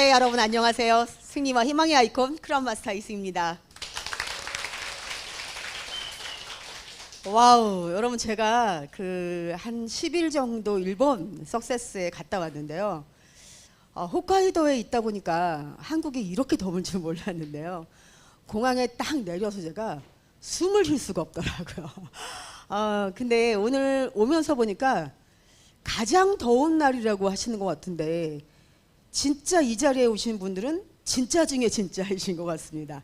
네, 여러분 안녕하세요. 승리와 희망의 아이콘 크라운 마스터 이수입니다. 와우, 여러분 제가 한 10일 정도 일본 석세스에 갔다 왔는데요. 홋카이도에 있다 보니까 한국이 이렇게 더울 줄 몰랐는데요. 공항에 딱 내려서 제가 숨을 쉴 수가 없더라고요. 근데 오늘 오면서 보니까 가장 더운 날이라고 하시는 것 같은데 진짜 이 자리에 오신 분들은 진짜 중에 진짜이신 것 같습니다.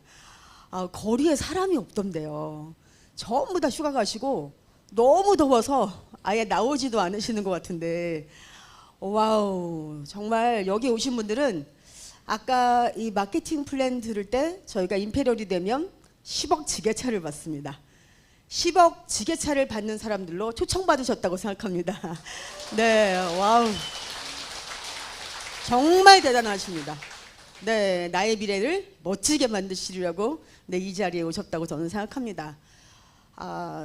거리에 사람이 없던데요. 전부 다 휴가 가시고 너무 더워서 아예 나오지도 않으시는 것 같은데, 와우, 정말 여기 오신 분들은 아까 이 마케팅 플랜 들을 때 저희가 임페리얼이 되면 10억 지게차를 받습니다. 10억 지게차를 받는 사람들로 초청받으셨다고 생각합니다. 네, 와우, 정말 대단하십니다. 네, 나의 미래를 멋지게 만드시려고 이 자리에 오셨다고 저는 생각합니다.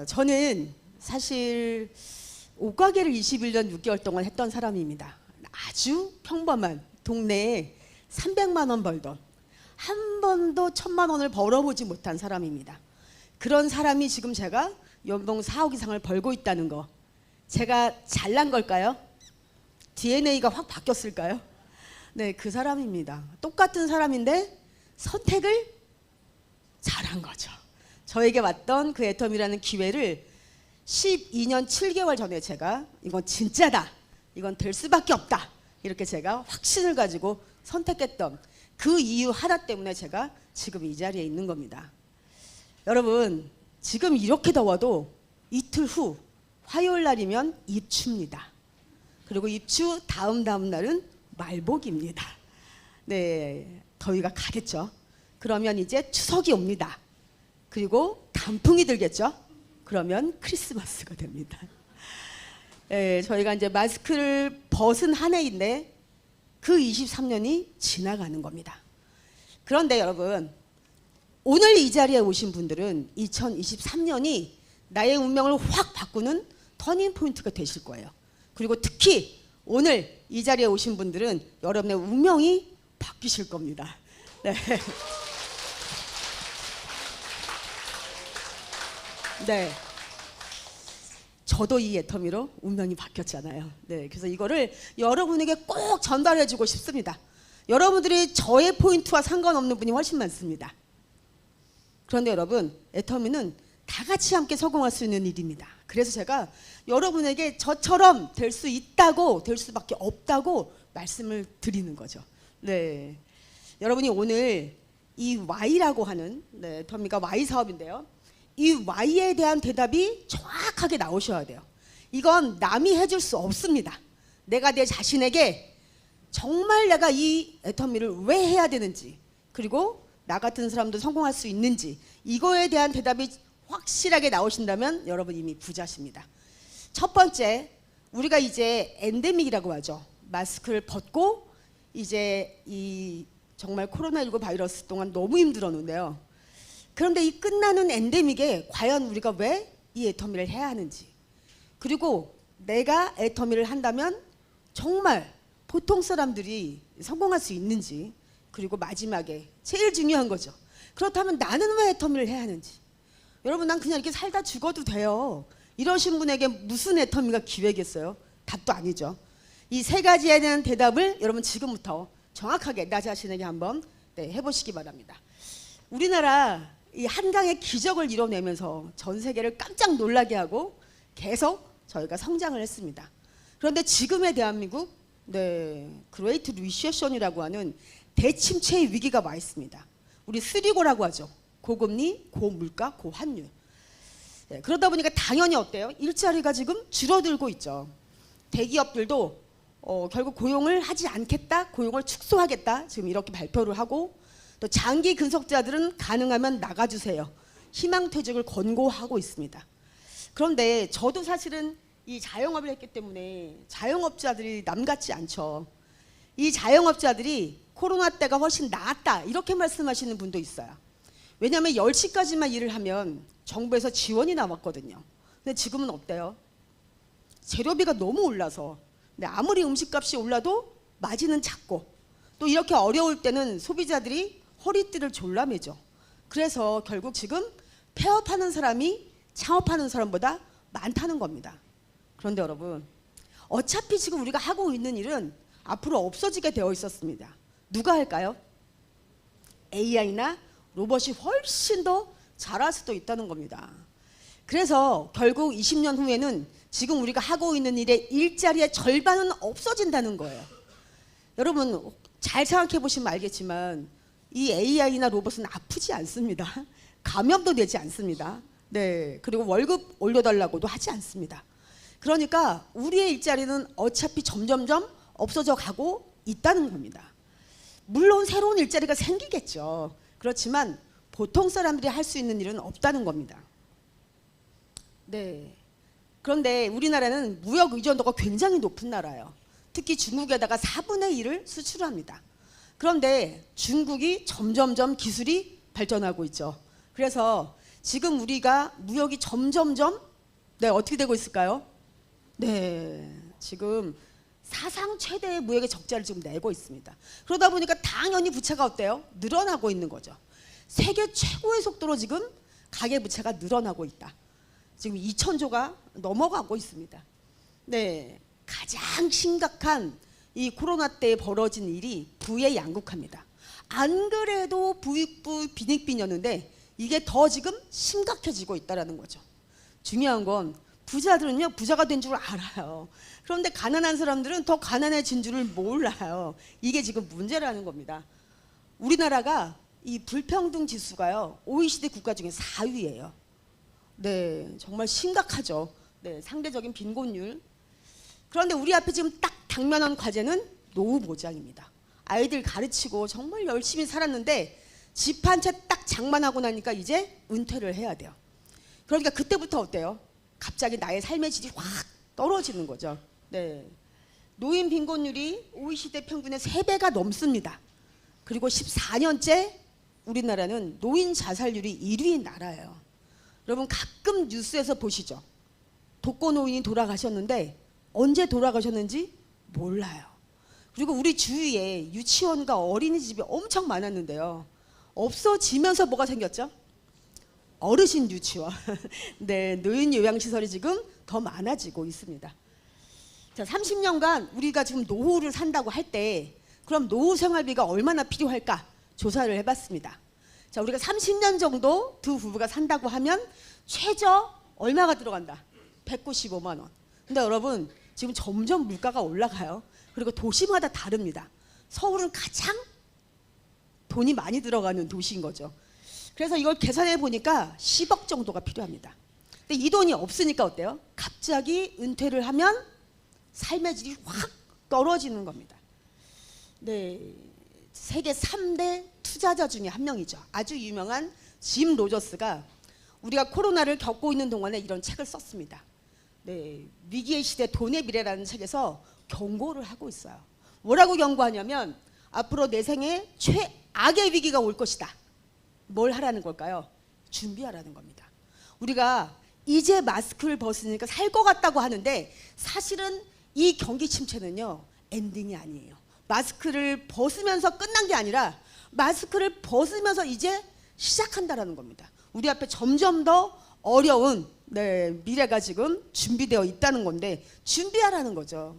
저는 사실 옷가게를 21년 6개월 동안 했던 사람입니다. 아주 평범한 동네에 300만 원 벌던 한 번도 1000만 원을 벌어보지 못한 사람입니다. 그런 사람이 지금 제가 연봉 4억 이상을 벌고 있다는 거, 제가 잘난 걸까요? DNA가 확 바뀌었을까요? 네, 그 사람입니다. 똑같은 사람인데 선택을 잘한 거죠. 저에게 왔던 그 애텀이라는 기회를 12년 7개월 전에 제가 이건 진짜다, 이건 될 수밖에 없다, 이렇게 제가 확신을 가지고 선택했던 그 이유 하나 때문에 제가 지금 이 자리에 있는 겁니다. 여러분, 지금 이렇게 더워도 이틀 후 화요일 날이면 입추입니다. 그리고 입추 다음 날은 말복입니다. 네, 더위가 가겠죠. 그러면 이제 추석이 옵니다. 그리고 단풍이 들겠죠. 그러면 크리스마스가 됩니다. 네, 저희가 이제 마스크를 벗은 한 해인데 그 23년이 지나가는 겁니다. 그런데 여러분, 오늘 이 자리에 오신 분들은 2023년이 나의 운명을 확 바꾸는 터닝 포인트가 되실 거예요. 그리고 특히 오늘 이 자리에 오신 분들은 여러분의 운명이 바뀌실 겁니다. 네. 네. 저도 이 애터미로 운명이 바뀌었잖아요. 네. 그래서 이거를 여러분에게 꼭 전달해 주고 싶습니다. 여러분들이 저의 포인트와 상관없는 분이 훨씬 많습니다. 그런데 여러분, 애터미는 다 같이 함께 성공할 수 있는 일입니다. 그래서 제가 여러분에게 저처럼 될 수 있다고, 될 수밖에 없다고 말씀을 드리는 거죠. 네, 여러분이 오늘 이 Y라고 하는, 네, 터미가 Y 사업인데요. 이 Y에 대한 대답이 정확하게 나오셔야 돼요. 이건 남이 해줄 수 없습니다. 내가 내 자신에게 정말 내가 이 애터미를 왜 해야 되는지, 그리고 나 같은 사람도 성공할 수 있는지, 이거에 대한 대답이 확실하게 나오신다면 여러분 이미 부자십니다. 첫 번째, 우리가 이제 엔데믹이라고 하죠. 마스크를 벗고 이제 이 정말 코로나19 바이러스 동안 너무 힘들었는데요. 그런데 이 끝나는 엔데믹에 과연 우리가 왜 이 애터미를 해야 하는지, 그리고 내가 애터미를 한다면 정말 보통 사람들이 성공할 수 있는지, 그리고 마지막에 제일 중요한 거죠. 그렇다면 나는 왜 애터미를 해야 하는지. 여러분, 난 그냥 이렇게 살다 죽어도 돼요, 이러신 분에게 무슨 애터미가 기회겠어요? 답도 아니죠. 이 세 가지에 대한 대답을 여러분 지금부터 정확하게 나 자신에게 한번 해보시기 바랍니다. 우리나라 이 한강의 기적을 이뤄내면서 전 세계를 깜짝 놀라게 하고 계속 저희가 성장을 했습니다. 그런데 지금의 대한민국, 그레이트 리세션이라고 하는 대침체의 위기가 와 있습니다. 우리 쓰리고라고 하죠. 고금리, 고물가, 고환율. 네, 그러다 보니까 당연히 어때요? 일자리가 지금 줄어들고 있죠. 대기업들도 결국 고용을 하지 않겠다, 고용을 축소하겠다, 지금 이렇게 발표를 하고, 또 장기 근속자들은 가능하면 나가주세요, 희망퇴직을 권고하고 있습니다. 그런데 저도 사실은 이 자영업을 했기 때문에 자영업자들이 남 같지 않죠. 이 자영업자들이 코로나 때가 훨씬 나았다, 이렇게 말씀하시는 분도 있어요. 왜냐하면 10시까지만 일을 하면 정부에서 지원이 나왔거든요. 근데 지금은 어때요? 재료비가 너무 올라서, 아무리 음식값이 올라도 마진은 작고, 또 이렇게 어려울 때는 소비자들이 허리띠를 졸라매죠. 그래서 결국 지금 폐업하는 사람이 창업하는 사람보다 많다는 겁니다. 그런데 여러분, 어차피 지금 우리가 하고 있는 일은 앞으로 없어지게 되어 있었습니다. 누가 할까요? AI나 로봇이 훨씬 더 잘할 수도 있다는 겁니다. 그래서 결국 20년 후에는 지금 우리가 하고 있는 일의 일자리의 절반은 없어진다는 거예요. 여러분 잘 생각해 보시면 알겠지만 이 AI나 로봇은 아프지 않습니다. 감염도 되지 않습니다. 네, 그리고 월급 올려달라고도 하지 않습니다. 그러니까 우리의 일자리는 어차피 점점점 없어져 가고 있다는 겁니다. 물론 새로운 일자리가 생기겠죠. 그렇지만 보통 사람들이 할 수 있는 일은 없다는 겁니다. 네. 그런데 우리나라는 무역 의존도가 굉장히 높은 나라예요. 특히 중국에다가 4분의 1을 수출합니다. 그런데 중국이 점점점 기술이 발전하고 있죠. 그래서 지금 우리가 무역이 점점점 어떻게 되고 있을까요? 네, 지금 사상 최대의 무역의 적자를 지금 내고 있습니다. 그러다 보니까 당연히 부채가 어때요? 늘어나고 있는 거죠. 세계 최고의 속도로 지금 가계부채가 늘어나고 있다. 지금 2,000조가 넘어가고 있습니다. 네, 가장 심각한 이 코로나 때 벌어진 일이 부의 양극화입니다. 안 그래도 부익부 빈익빈이었는데 이게 더 지금 심각해지고 있다는 거죠. 중요한 건 부자들은요 부자가 된 줄 알아요. 그런데 가난한 사람들은 더 가난해진 줄을 몰라요. 이게 지금 문제라는 겁니다. 우리나라가 이 불평등 지수가요 OECD 국가 중에 4위예요. 네, 정말 심각하죠. 네, 상대적인 빈곤율. 그런데 우리 앞에 지금 딱 당면한 과제는 노후 보장입니다. 아이들 가르치고 정말 열심히 살았는데 집 한 채 딱 장만하고 나니까 이제 은퇴를 해야 돼요. 그러니까 그때부터 어때요? 갑자기 나의 삶의 질이 확 떨어지는 거죠. 네, 노인 빈곤율이 OECD 평균의 3배가 넘습니다. 그리고 14년째 우리나라는 노인 자살률이 1위인 나라예요. 여러분 가끔 뉴스에서 보시죠. 독거노인이 돌아가셨는데 언제 돌아가셨는지 몰라요. 그리고 우리 주위에 유치원과 어린이집이 엄청 많았는데요. 없어지면서 뭐가 생겼죠? 어르신 유치원. 네, 노인 요양시설이 지금 더 많아지고 있습니다. 자, 30년간 우리가 지금 노후를 산다고 할 때 그럼 노후 생활비가 얼마나 필요할까 조사를 해봤습니다. 자, 우리가 30년 정도 두 부부가 산다고 하면 최저 얼마가 들어간다? 195만 원. 근데 여러분 지금 점점 물가가 올라가요. 그리고 도시마다 다릅니다. 서울은 가장 돈이 많이 들어가는 도시인 거죠. 그래서 이걸 계산해 보니까 10억 정도가 필요합니다. 근데 이 돈이 없으니까 어때요? 갑자기 은퇴를 하면 삶의 질이 확 떨어지는 겁니다. 네, 세계 3대 투자자 중에 한 명이죠. 아주 유명한 짐 로저스가 우리가 코로나를 겪고 있는 동안에 이런 책을 썼습니다. 네, 위기의 시대 돈의 미래라는 책에서 경고를 하고 있어요. 뭐라고 경고하냐면 앞으로 내 생에 최악의 위기가 올 것이다. 뭘 하라는 걸까요? 준비하라는 겁니다. 우리가 이제 마스크를 벗으니까 살 것 같다고 하는데 사실은 이 경기 침체는요 엔딩이 아니에요. 마스크를 벗으면서 끝난 게 아니라 마스크를 벗으면서 이제 시작한다라는 겁니다. 우리 앞에 점점 더 어려운 미래가 지금 준비되어 있다는 건데 준비하라는 거죠.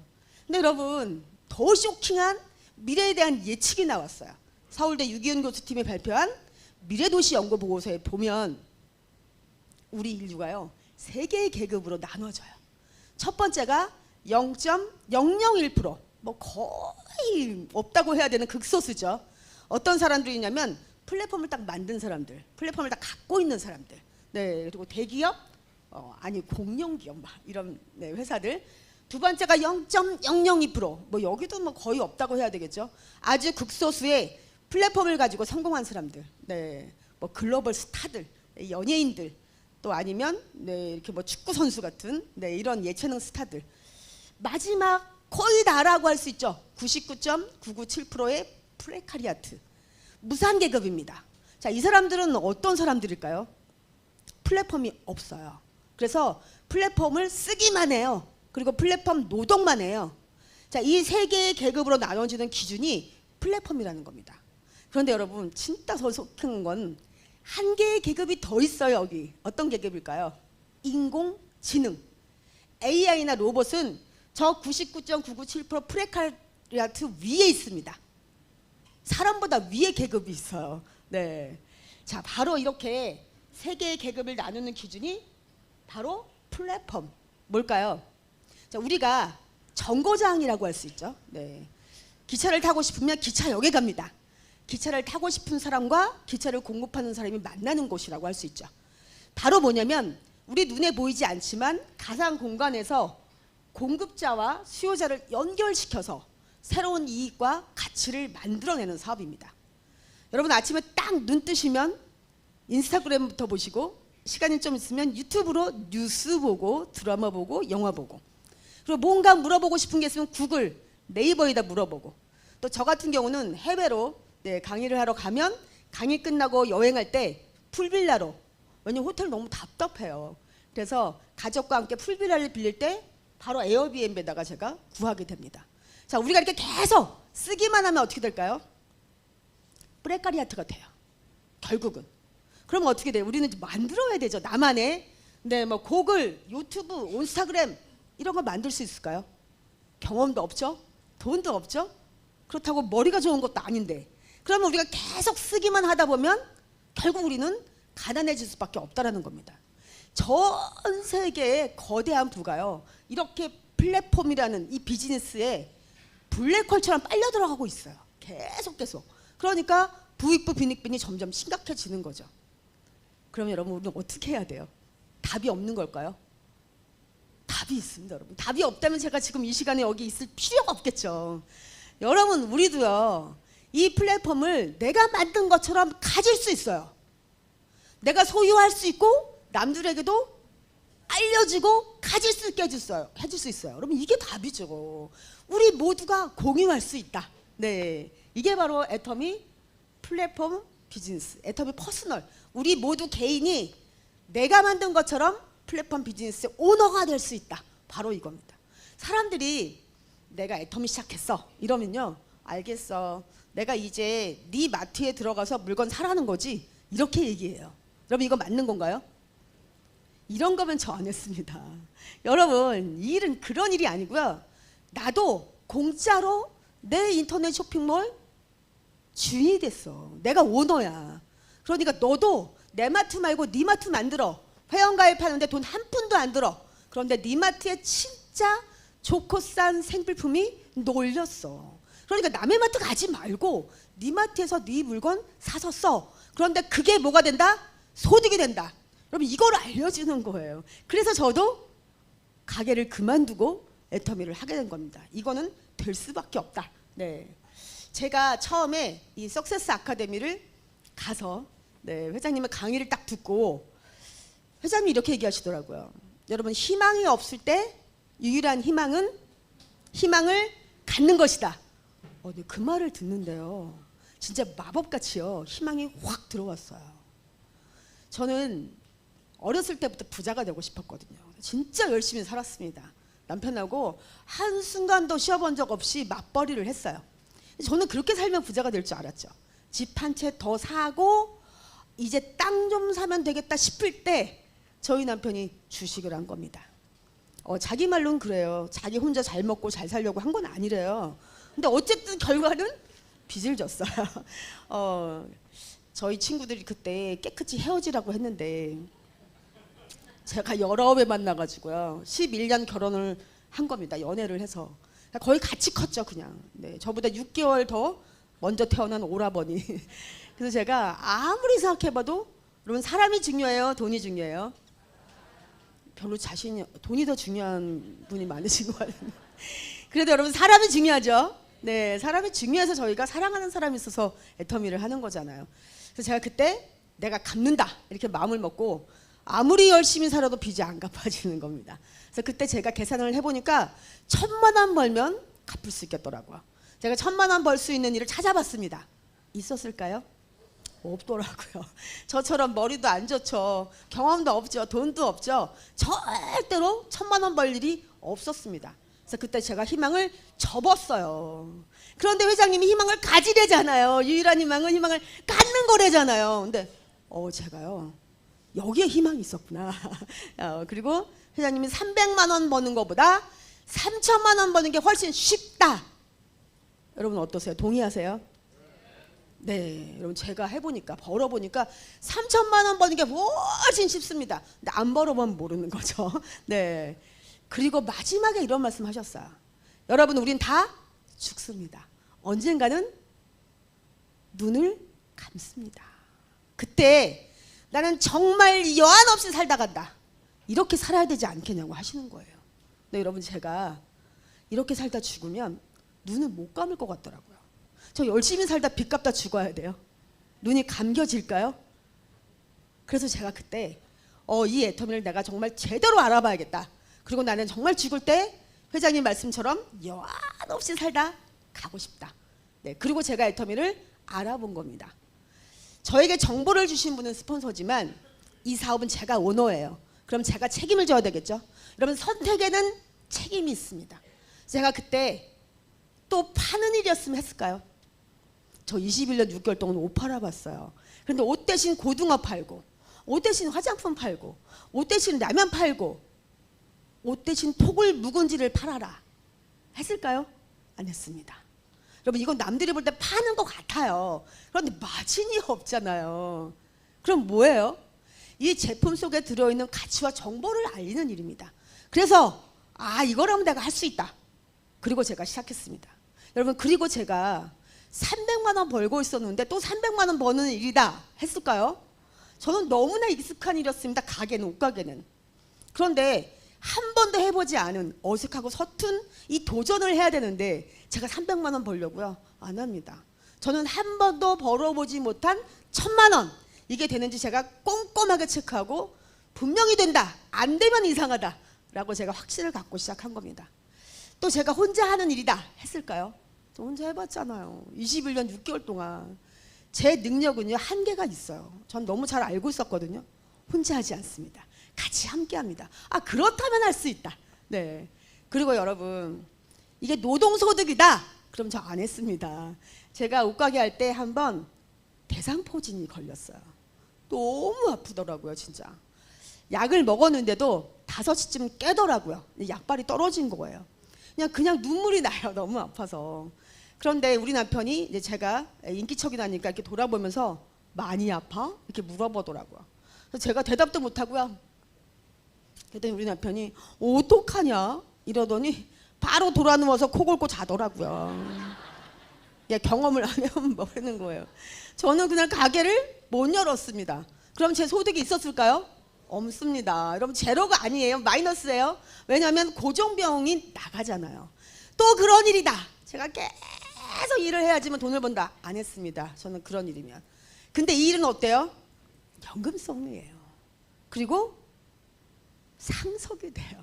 근데 여러분 더 쇼킹한 미래에 대한 예측이 나왔어요. 서울대 유기훈 교수팀이 발표한 미래도시 연구 보고서에 보면 우리 인류가요 3개의 계급으로 나눠져요. 첫 번째가 0.001%, 뭐 거의 없다고 해야 되는 극소수죠. 어떤 사람들이냐면 플랫폼을 딱 만든 사람들, 플랫폼을 딱 갖고 있는 사람들, 네, 그리고 대기업, 공룡기업 이런 회사들. 두 번째가 0.002%, 뭐 여기도 뭐 거의 없다고 해야 되겠죠. 아주 극소수의 플랫폼을 가지고 성공한 사람들, 네, 뭐 글로벌 스타들, 연예인들, 또 아니면 이렇게 뭐 축구 선수 같은 이런 예체능 스타들. 마지막 거의 다라고 할 수 있죠. 99.997%의 프레카리아트, 무산계급입니다. 자, 이 사람들은 어떤 사람들일까요? 플랫폼이 없어요. 그래서 플랫폼을 쓰기만 해요. 그리고 플랫폼 노동만 해요. 자, 이 3개의 계급으로 나눠지는 기준이 플랫폼이라는 겁니다. 그런데 여러분 진짜 더 속한 건 한 개의 계급이 더 있어요. 여기 어떤 계급일까요? 인공지능. AI나 로봇은 저 99.997% 프레카리아트 위에 있습니다. 사람보다 위에 계급이 있어요. 네. 자, 바로 이렇게 세 개의 계급을 나누는 기준이 바로 플랫폼. 뭘까요? 자, 우리가 정거장이라고 할 수 있죠. 네. 기차를 타고 싶으면 기차역에 갑니다. 기차를 타고 싶은 사람과 기차를 공급하는 사람이 만나는 곳이라고 할 수 있죠. 바로 뭐냐면 우리 눈에 보이지 않지만 가상 공간에서 공급자와 수요자를 연결시켜서 새로운 이익과 가치를 만들어내는 사업입니다. 여러분 아침에 딱 눈 뜨시면 인스타그램부터 보시고 시간이 좀 있으면 유튜브로 뉴스 보고 드라마 보고 영화 보고 그리고 뭔가 물어보고 싶은 게 있으면 구글, 네이버에다 물어보고 또 저 같은 경우는 해외로 강의를 하러 가면 강의 끝나고 여행할 때 풀빌라로 왜냐면 호텔 너무 답답해요. 그래서 가족과 함께 풀빌라를 빌릴 때 바로 에어비앤비에다가 제가 구하게 됩니다. 자, 우리가 이렇게 계속 쓰기만 하면 어떻게 될까요? 프레카리아트가 돼요. 결국은. 그럼 어떻게 돼요? 우리는 만들어야 되죠. 나만의 뭐 구글, 유튜브, 인스타그램 이런 거 만들 수 있을까요? 경험도 없죠. 돈도 없죠. 그렇다고 머리가 좋은 것도 아닌데 그러면 우리가 계속 쓰기만 하다 보면 결국 우리는 가난해질 수밖에 없다라는 겁니다. 전 세계의 거대한 부가요. 이렇게 플랫폼이라는 이 비즈니스에 블랙홀처럼 빨려 들어가고 있어요. 계속. 그러니까 부익부 빈익빈이 점점 심각해지는 거죠. 그럼 여러분 우리는 어떻게 해야 돼요? 답이 없는 걸까요? 답이 있습니다, 여러분. 답이 없다면 제가 지금 이 시간에 여기 있을 필요가 없겠죠. 여러분 우리도요. 이 플랫폼을 내가 만든 것처럼 가질 수 있어요. 내가 소유할 수 있고 남들에게도 알려지고 가질 수 있게 해줄 수 있어요. 여러분 이게 답이죠. 우리 모두가 공유할 수 있다. 네, 이게 바로 애터미 플랫폼 비즈니스, 애터미 퍼스널. 우리 모두 개인이 내가 만든 것처럼 플랫폼 비즈니스의 오너가 될 수 있다. 바로 이겁니다. 사람들이 내가 애터미 시작했어 이러면요. 알겠어. 내가 이제 네 마트에 들어가서 물건 사라는 거지. 이렇게 얘기해요. 여러분 이거 맞는 건가요? 이런 거면 저 안 했습니다. 여러분 이 일은 그런 일이 아니고요. 나도 공짜로 내 인터넷 쇼핑몰 주인이 됐어. 내가 오너야. 그러니까 너도 내 마트 말고 네 마트 만들어. 회원가입하는데 돈 한 푼도 안 들어. 그런데 네 마트에 진짜 좋고 싼 생필품이 놀렸어. 그러니까 남의 마트 가지 말고 네 마트에서 네 물건 사서 써. 그런데 그게 뭐가 된다? 소득이 된다. 여러분 이걸 알려주는 거예요. 그래서 저도 가게를 그만두고 애터미를 하게 된 겁니다. 이거는 될 수밖에 없다. 네, 제가 처음에 이 석세스 아카데미를 가서 회장님의 강의를 딱 듣고 회장님이 이렇게 얘기하시더라고요. 여러분 희망이 없을 때 유일한 희망은 희망을 갖는 것이다. 그 말을 듣는데요. 진짜 마법같이요. 희망이 확 들어왔어요. 저는 어렸을 때부터 부자가 되고 싶었거든요. 진짜 열심히 살았습니다. 남편하고 한순간도 쉬어본 적 없이 맞벌이를 했어요. 저는 그렇게 살면 부자가 될 줄 알았죠. 집 한 채 더 사고 이제 땅 좀 사면 되겠다 싶을 때 저희 남편이 주식을 한 겁니다. 자기 말로는 그래요. 자기 혼자 잘 먹고 잘 살려고 한 건 아니래요. 근데 어쨌든 결과는 빚을 졌어요. 저희 친구들이 그때 깨끗이 헤어지라고 했는데 제가 여러 배 만나가지고요. 11년 결혼을 한 겁니다. 연애를 해서. 거의 같이 컸죠 그냥. 네, 저보다 6개월 더 먼저 태어난 오라버니. 그래서 제가 아무리 생각해봐도 여러분 사람이 중요해요? 돈이 중요해요? 별로 돈이 더 중요한 분이 많으신 것 같아요. 그래도 여러분 사람이 중요하죠. 네, 사람이 중요해서 저희가 사랑하는 사람이 있어서 애터미를 하는 거잖아요. 그래서 제가 그때 내가 갚는다 이렇게 마음을 먹고 아무리 열심히 살아도 빚이 안 갚아지는 겁니다. 그래서 그때 제가 계산을 해보니까 1,000만 원 벌면 갚을 수 있겠더라고요. 제가 1,000만 원 벌 수 있는 일을 찾아봤습니다. 있었을까요? 없더라고요. 저처럼 머리도 안 좋죠. 경험도 없죠. 돈도 없죠. 절대로 1,000만 원 벌 일이 없었습니다. 그래서 그때 제가 희망을 접었어요. 그런데 회장님이 희망을 가지래잖아요. 유일한 희망은 희망을 갖는 거래잖아요. 근데 제가요 여기에 희망이 있었구나. 그리고 회장님이 300만 원 버는 것보다 3천만 원 버는 게 훨씬 쉽다. 여러분 어떠세요? 동의하세요? 네, 여러분 제가 해보니까 벌어보니까 3천만 원 버는 게 훨씬 쉽습니다. 근데 안 벌어보면 모르는 거죠. 네. 그리고 마지막에 이런 말씀 하셨어요. 여러분 우린 다 죽습니다. 언젠가는 눈을 감습니다. 그때 나는 정말 여한 없이 살다 간다. 이렇게 살아야 되지 않겠냐고 하시는 거예요. 근데 여러분 제가 이렇게 살다 죽으면 눈을 못 감을 것 같더라고요. 저 열심히 살다 빚 갚다 죽어야 돼요. 눈이 감겨질까요? 그래서 제가 그때 이 애터미를 내가 정말 제대로 알아봐야겠다. 그리고 나는 정말 죽을 때 회장님 말씀처럼 여한 없이 살다 가고 싶다. 네, 그리고 제가 애터미를 알아본 겁니다. 저에게 정보를 주신 분은 스폰서지만 이 사업은 제가 오너예요. 그럼 제가 책임을 져야 되겠죠. 여러분 선택에는 책임이 있습니다. 제가 그때 또 파는 일이었으면 했을까요? 저 21년 6개월 동안 옷 팔아봤어요. 그런데 옷 대신 고등어 팔고, 옷 대신 화장품 팔고, 옷 대신 라면 팔고, 옷 대신 토굴 묵은지를 팔아라 했을까요? 안 했습니다. 여러분 이건 남들이 볼 때 파는 것 같아요. 그런데 마진이 없잖아요. 그럼 뭐예요? 이 제품 속에 들어있는 가치와 정보를 알리는 일입니다. 그래서 이거라면 내가 할 수 있다. 그리고 제가 시작했습니다. 여러분 그리고 제가 300만 원 벌고 있었는데 또 300만 원 버는 일이다 했을까요? 저는 너무나 익숙한 일이었습니다. 가게는, 옷가게는. 그런데 한 번도 해보지 않은 어색하고 서툰 이 도전을 해야 되는데 제가 300만 원 벌려고요? 안 합니다. 저는 한 번도 벌어보지 못한 1000만 원 이게 되는지 제가 꼼꼼하게 체크하고 분명히 된다, 안 되면 이상하다 라고 제가 확신을 갖고 시작한 겁니다. 또 제가 혼자 하는 일이다 했을까요? 저 혼자 해봤잖아요. 21년 6개월 동안. 제 능력은요 한계가 있어요. 전 너무 잘 알고 있었거든요. 혼자 하지 않습니다. 같이 함께 합니다. 그렇다면 할 수 있다. 네. 그리고 여러분 이게 노동소득이다. 그럼 저 안 했습니다. 제가 옷가게 할 때 한번 대상포진이 걸렸어요. 너무 아프더라고요 진짜. 약을 먹었는데도 5시쯤 깨더라고요. 약발이 떨어진 거예요. 그냥 눈물이 나요. 너무 아파서. 그런데 우리 남편이 이제 제가 인기척이 나니까 이렇게 돌아보면서 많이 아파? 이렇게 물어보더라고요. 그래서 제가 대답도 못하고요. 그랬더니 우리 남편이 어떡하냐 이러더니 바로 돌아 누워서 코 골고 자더라고요. 경험을 안 해보면 모르는 거예요. 저는 그날 가게를 못 열었습니다. 그럼 제 소득이 있었을까요? 없습니다. 여러분 제로가 아니에요. 마이너스예요. 왜냐하면 고정비용이 나가잖아요. 또 그런 일이다. 제가 계속 일을 해야지만 돈을 번다. 안 했습니다. 저는 그런 일이면. 근데 이 일은 어때요? 연금성리예요. 그리고 상속이 돼요.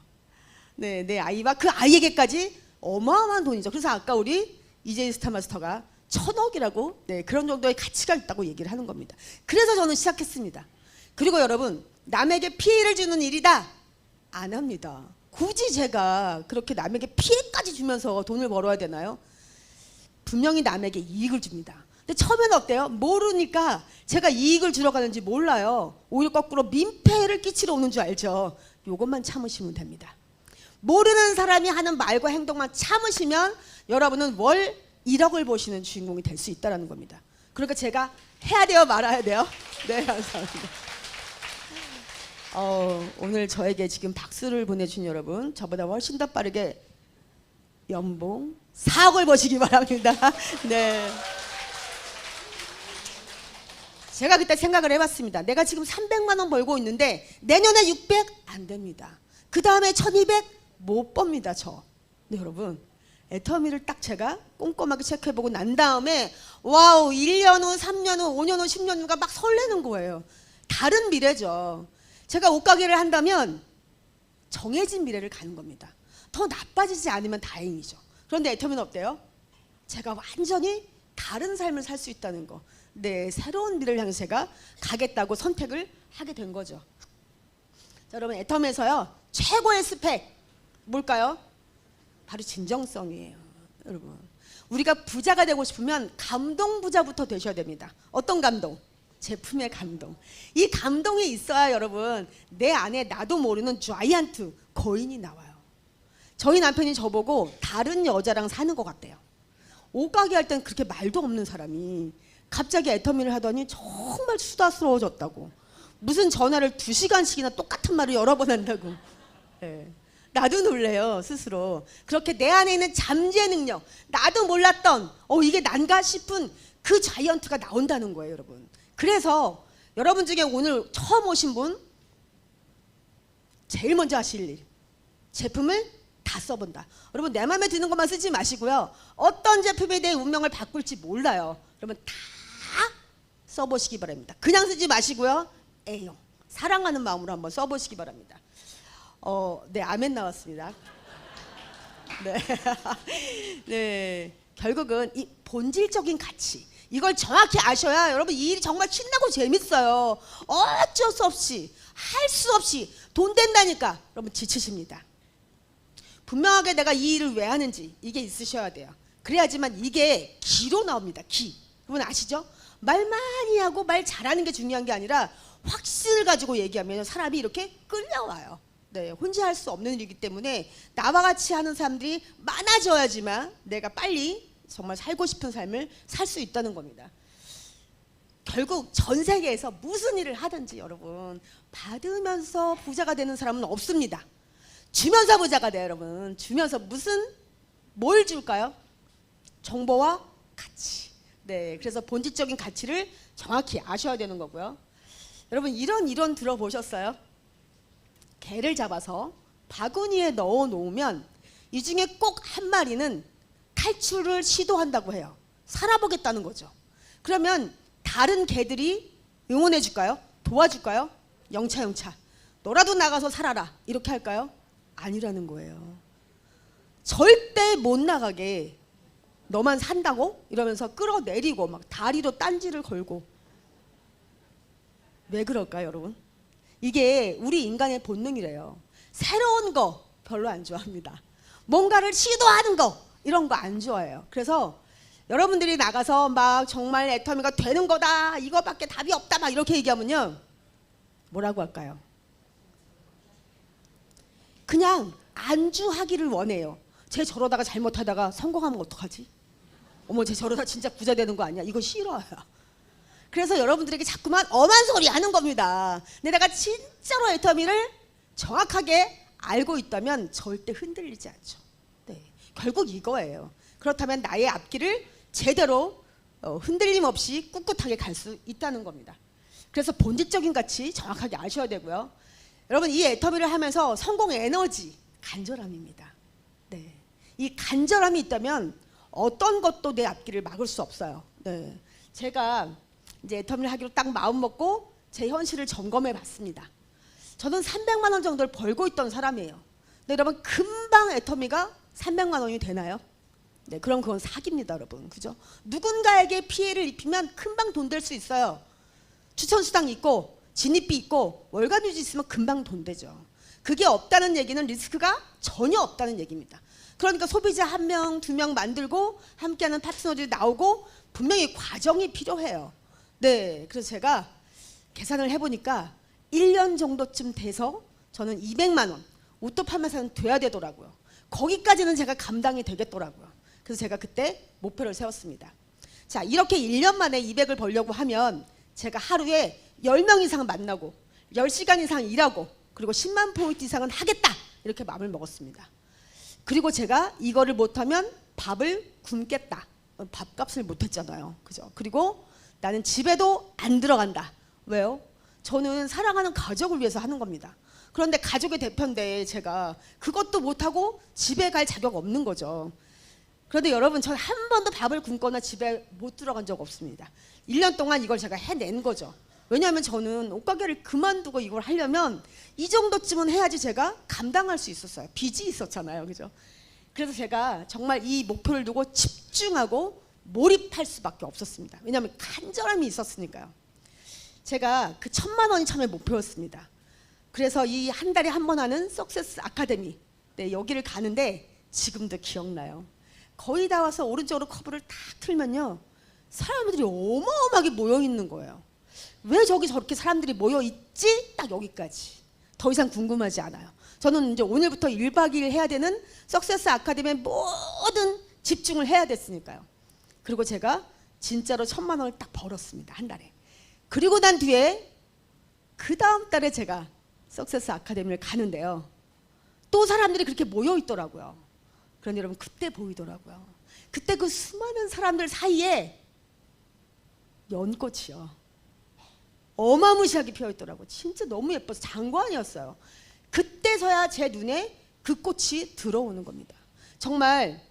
네, 내 아이와 그 아이에게까지 어마어마한 돈이죠. 그래서 아까 우리 이재희 스타마스터가 1000억이라고 그런 정도의 가치가 있다고 얘기를 하는 겁니다. 그래서 저는 시작했습니다. 그리고 여러분 남에게 피해를 주는 일이다 안 합니다. 굳이 제가 그렇게 남에게 피해까지 주면서 돈을 벌어야 되나요? 분명히 남에게 이익을 줍니다. 근데 처음에는 어때요? 모르니까 제가 이익을 주러 가는지 몰라요. 오히려 거꾸로 민폐를 끼치러 오는 줄 알죠. 이것만 참으시면 됩니다. 모르는 사람이 하는 말과 행동만 참으시면 여러분은 월 1억을 보시는 주인공이 될 수 있다는 겁니다. 그러니까 제가 해야 돼요, 말아야 돼요? 네, 감사합니다. 오늘 저에게 지금 박수를 보내준 여러분, 저보다 훨씬 더 빠르게 연봉 4억을 버시기 바랍니다. 네. 제가 그때 생각을 해봤습니다. 내가 지금 300만 원 벌고 있는데 내년에 600 안 됩니다. 그 다음에 1200 못 법니다, 저. 네, 여러분. 애터미를 딱 제가 꼼꼼하게 체크해보고 난 다음에 와우 1년 후, 3년 후, 5년 후, 10년 후가 막 설레는 거예요. 다른 미래죠. 제가 옷가게를 한다면 정해진 미래를 가는 겁니다. 더 나빠지지 않으면 다행이죠. 그런데 애터미는 어때요? 제가 완전히 다른 삶을 살 수 있다는 거. 네, 새로운 미래를 향해 제가 가겠다고 선택을 하게 된 거죠. 자, 여러분 애터미에서요 최고의 스펙 뭘까요? 바로 진정성이에요. 여러분, 우리가 부자가 되고 싶으면 감동 부자부터 되셔야 됩니다. 어떤 감동? 제품의 감동. 이 감동이 있어야 여러분 내 안에 나도 모르는 자이언트 거인이 나와요. 저희 남편이 저보고 다른 여자랑 사는 것 같대요. 옷가게 할 땐 그렇게 말도 없는 사람이 갑자기 애터미를 하더니 정말 수다스러워졌다고. 무슨 전화를 2시간씩이나 똑같은 말을 여러 번 한다고. 네. 나도 놀래요 스스로. 그렇게 내 안에 있는 잠재 능력, 나도 몰랐던 이게 난가 싶은 그 자이언트가 나온다는 거예요 여러분. 그래서 여러분 중에 오늘 처음 오신 분 제일 먼저 하실 일, 제품을 다 써본다. 여러분 내 마음에 드는 것만 쓰지 마시고요. 어떤 제품이 내 운명을 바꿀지 몰라요. 여러분 다 써보시기 바랍니다. 그냥 쓰지 마시고요. 애용, 사랑하는 마음으로 한번 써보시기 바랍니다. 네, 아멘 나왔습니다. 네. 네, 결국은 이 본질적인 가치, 이걸 정확히 아셔야 여러분 이 일이 정말 신나고 재밌어요. 어쩔 수 없이, 할 수 없이 돈 된다니까 여러분 지치십니다. 분명하게 내가 이 일을 왜 하는지 이게 있으셔야 돼요. 그래야지만 이게 기로 나옵니다. 기. 여러분 아시죠? 말 많이 하고 말 잘하는 게 중요한 게 아니라 확신을 가지고 얘기하면 사람이 이렇게 끌려와요. 네, 혼자 할 수 없는 일이기 때문에 나와 같이 하는 사람들이 많아져야지만 내가 빨리 정말 살고 싶은 삶을 살 수 있다는 겁니다. 결국 전 세계에서 무슨 일을 하든지 여러분 받으면서 부자가 되는 사람은 없습니다. 주면서 부자가 돼요 여러분. 주면서 뭘 줄까요? 정보와 가치. 네, 그래서 본질적인 가치를 정확히 아셔야 되는 거고요. 여러분 이런 이론 들어보셨어요? 개를 잡아서 바구니에 넣어 놓으면 이 중에 꼭 한 마리는 탈출을 시도한다고 해요. 살아보겠다는 거죠. 그러면 다른 개들이 응원해 줄까요? 도와줄까요? 영차 너라도 나가서 살아라 이렇게 할까요? 아니라는 거예요. 절대 못 나가게 너만 산다고? 이러면서 끌어내리고 막 다리로 딴지를 걸고. 왜 그럴까요 여러분? 이게 우리 인간의 본능이래요. 새로운 거 별로 안 좋아합니다. 뭔가를 시도하는 거 이런 거 안 좋아해요. 그래서 여러분들이 나가서 막 정말 애터미가 되는 거다, 이거밖에 답이 없다 막 이렇게 얘기하면요 뭐라고 할까요? 그냥 안주하기를 원해요. 쟤 저러다가 잘못하다가 성공하면 어떡하지? 어머 쟤 저러다 진짜 부자 되는 거 아니야? 이거 싫어요. 그래서 여러분들에게 자꾸만 엄한 소리 하는 겁니다. 근데 내가 진짜로 애터미를 정확하게 알고 있다면 절대 흔들리지 않죠. 네, 결국 이거예요. 그렇다면 나의 앞길을 제대로 흔들림 없이 꿋꿋하게 갈 수 있다는 겁니다. 그래서 본질적인 가치 정확하게 아셔야 되고요. 여러분 이 애터미를 하면서 성공 에너지, 간절함입니다. 네, 이 간절함이 있다면 어떤 것도 내 앞길을 막을 수 없어요. 네, 제가 이제 애터미를 하기로 딱 마음 먹고 제 현실을 점검해 봤습니다. 저는 300만 원 정도를 벌고 있던 사람이에요. 근데 여러분 금방 애터미가 300만 원이 되나요? 네, 그럼 그건 사기입니다, 여러분. 그죠? 누군가에게 피해를 입히면 금방 돈 될 수 있어요. 추천수당 있고 진입비 있고 월간 유지 있으면 금방 돈 되죠. 그게 없다는 얘기는 리스크가 전혀 없다는 얘기입니다. 그러니까 소비자 1명, 2명 만들고 함께하는 파트너들이 나오고 분명히 과정이 필요해요. 네, 그래서 제가 계산을 해보니까 1년 정도쯤 돼서 저는 200만 원 옷도 판매사는 돼야 되더라고요. 거기까지는 제가 감당이 되겠더라고요. 그래서 제가 그때 목표를 세웠습니다. 자, 이렇게 1년 만에 200을 벌려고 하면 제가 하루에 10명 이상 만나고 10시간 이상 일하고 그리고 10만 포인트 이상은 하겠다 이렇게 마음을 먹었습니다. 그리고 제가 이거를 못하면 밥을 굶겠다. 밥값을 못했잖아요. 그죠? 그리고 나는 집에도 안 들어간다. 왜요? 저는 사랑하는 가족을 위해서 하는 겁니다. 그런데 가족의 대표인데 제가 그것도 못하고 집에 갈 자격 없는 거죠. 그런데 여러분 전 한 번도 밥을 굶거나 집에 못 들어간 적 없습니다. 1년 동안 이걸 제가 해낸 거죠. 왜냐하면 저는 옷가게를 그만두고 이걸 하려면 이 정도쯤은 해야지 제가 감당할 수 있었어요. 빚이 있었잖아요. 그죠? 그래서 제가 정말 이 목표를 두고 집중하고 몰입할 수밖에 없었습니다. 왜냐하면 간절함이 있었으니까요. 제가 그 1000만 원이 처음에 목표였습니다. 그래서 이 한 달에 한 번 하는 석세스 아카데미, 네, 여기를 가는데 지금도 기억나요. 거의 다 와서 오른쪽으로 커브를 탁 틀면요, 사람들이 어마어마하게 모여 있는 거예요. 왜 저기 저렇게 사람들이 모여 있지? 딱 여기까지. 더 이상 궁금하지 않아요. 저는 이제 오늘부터 1박 2일 해야 되는 석세스 아카데미의 모든 집중을 해야 됐으니까요. 그리고 제가 진짜로 1,000만 원을 딱 벌었습니다. 한 달에. 그리고 난 뒤에 그 다음 달에 제가 석세스 아카데미를 가는데요, 또 사람들이 그렇게 모여 있더라고요. 그런데 여러분, 그때 보이더라고요. 그때 그 수많은 사람들 사이에 연꽃이요, 어마무시하게 피어있더라고요. 진짜 너무 예뻐서 장관이었어요. 그때서야 제 눈에 그 꽃이 들어오는 겁니다. 정말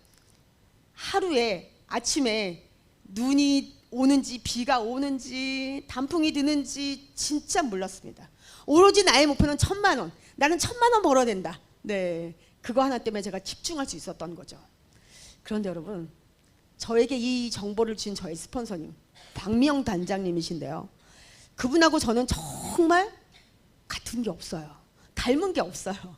하루에 아침에 눈이 오는지 비가 오는지 단풍이 드는지 진짜 몰랐습니다. 오로지 나의 목표는 1,000만 원. 나는 1,000만 원 벌어야 된다. 네, 그거 하나 때문에 제가 집중할 수 있었던 거죠. 그런데 여러분, 저에게 이 정보를 준 저의 스폰서님 박미영 단장님이신데요, 그분하고 저는 정말 같은 게 없어요. 닮은 게 없어요.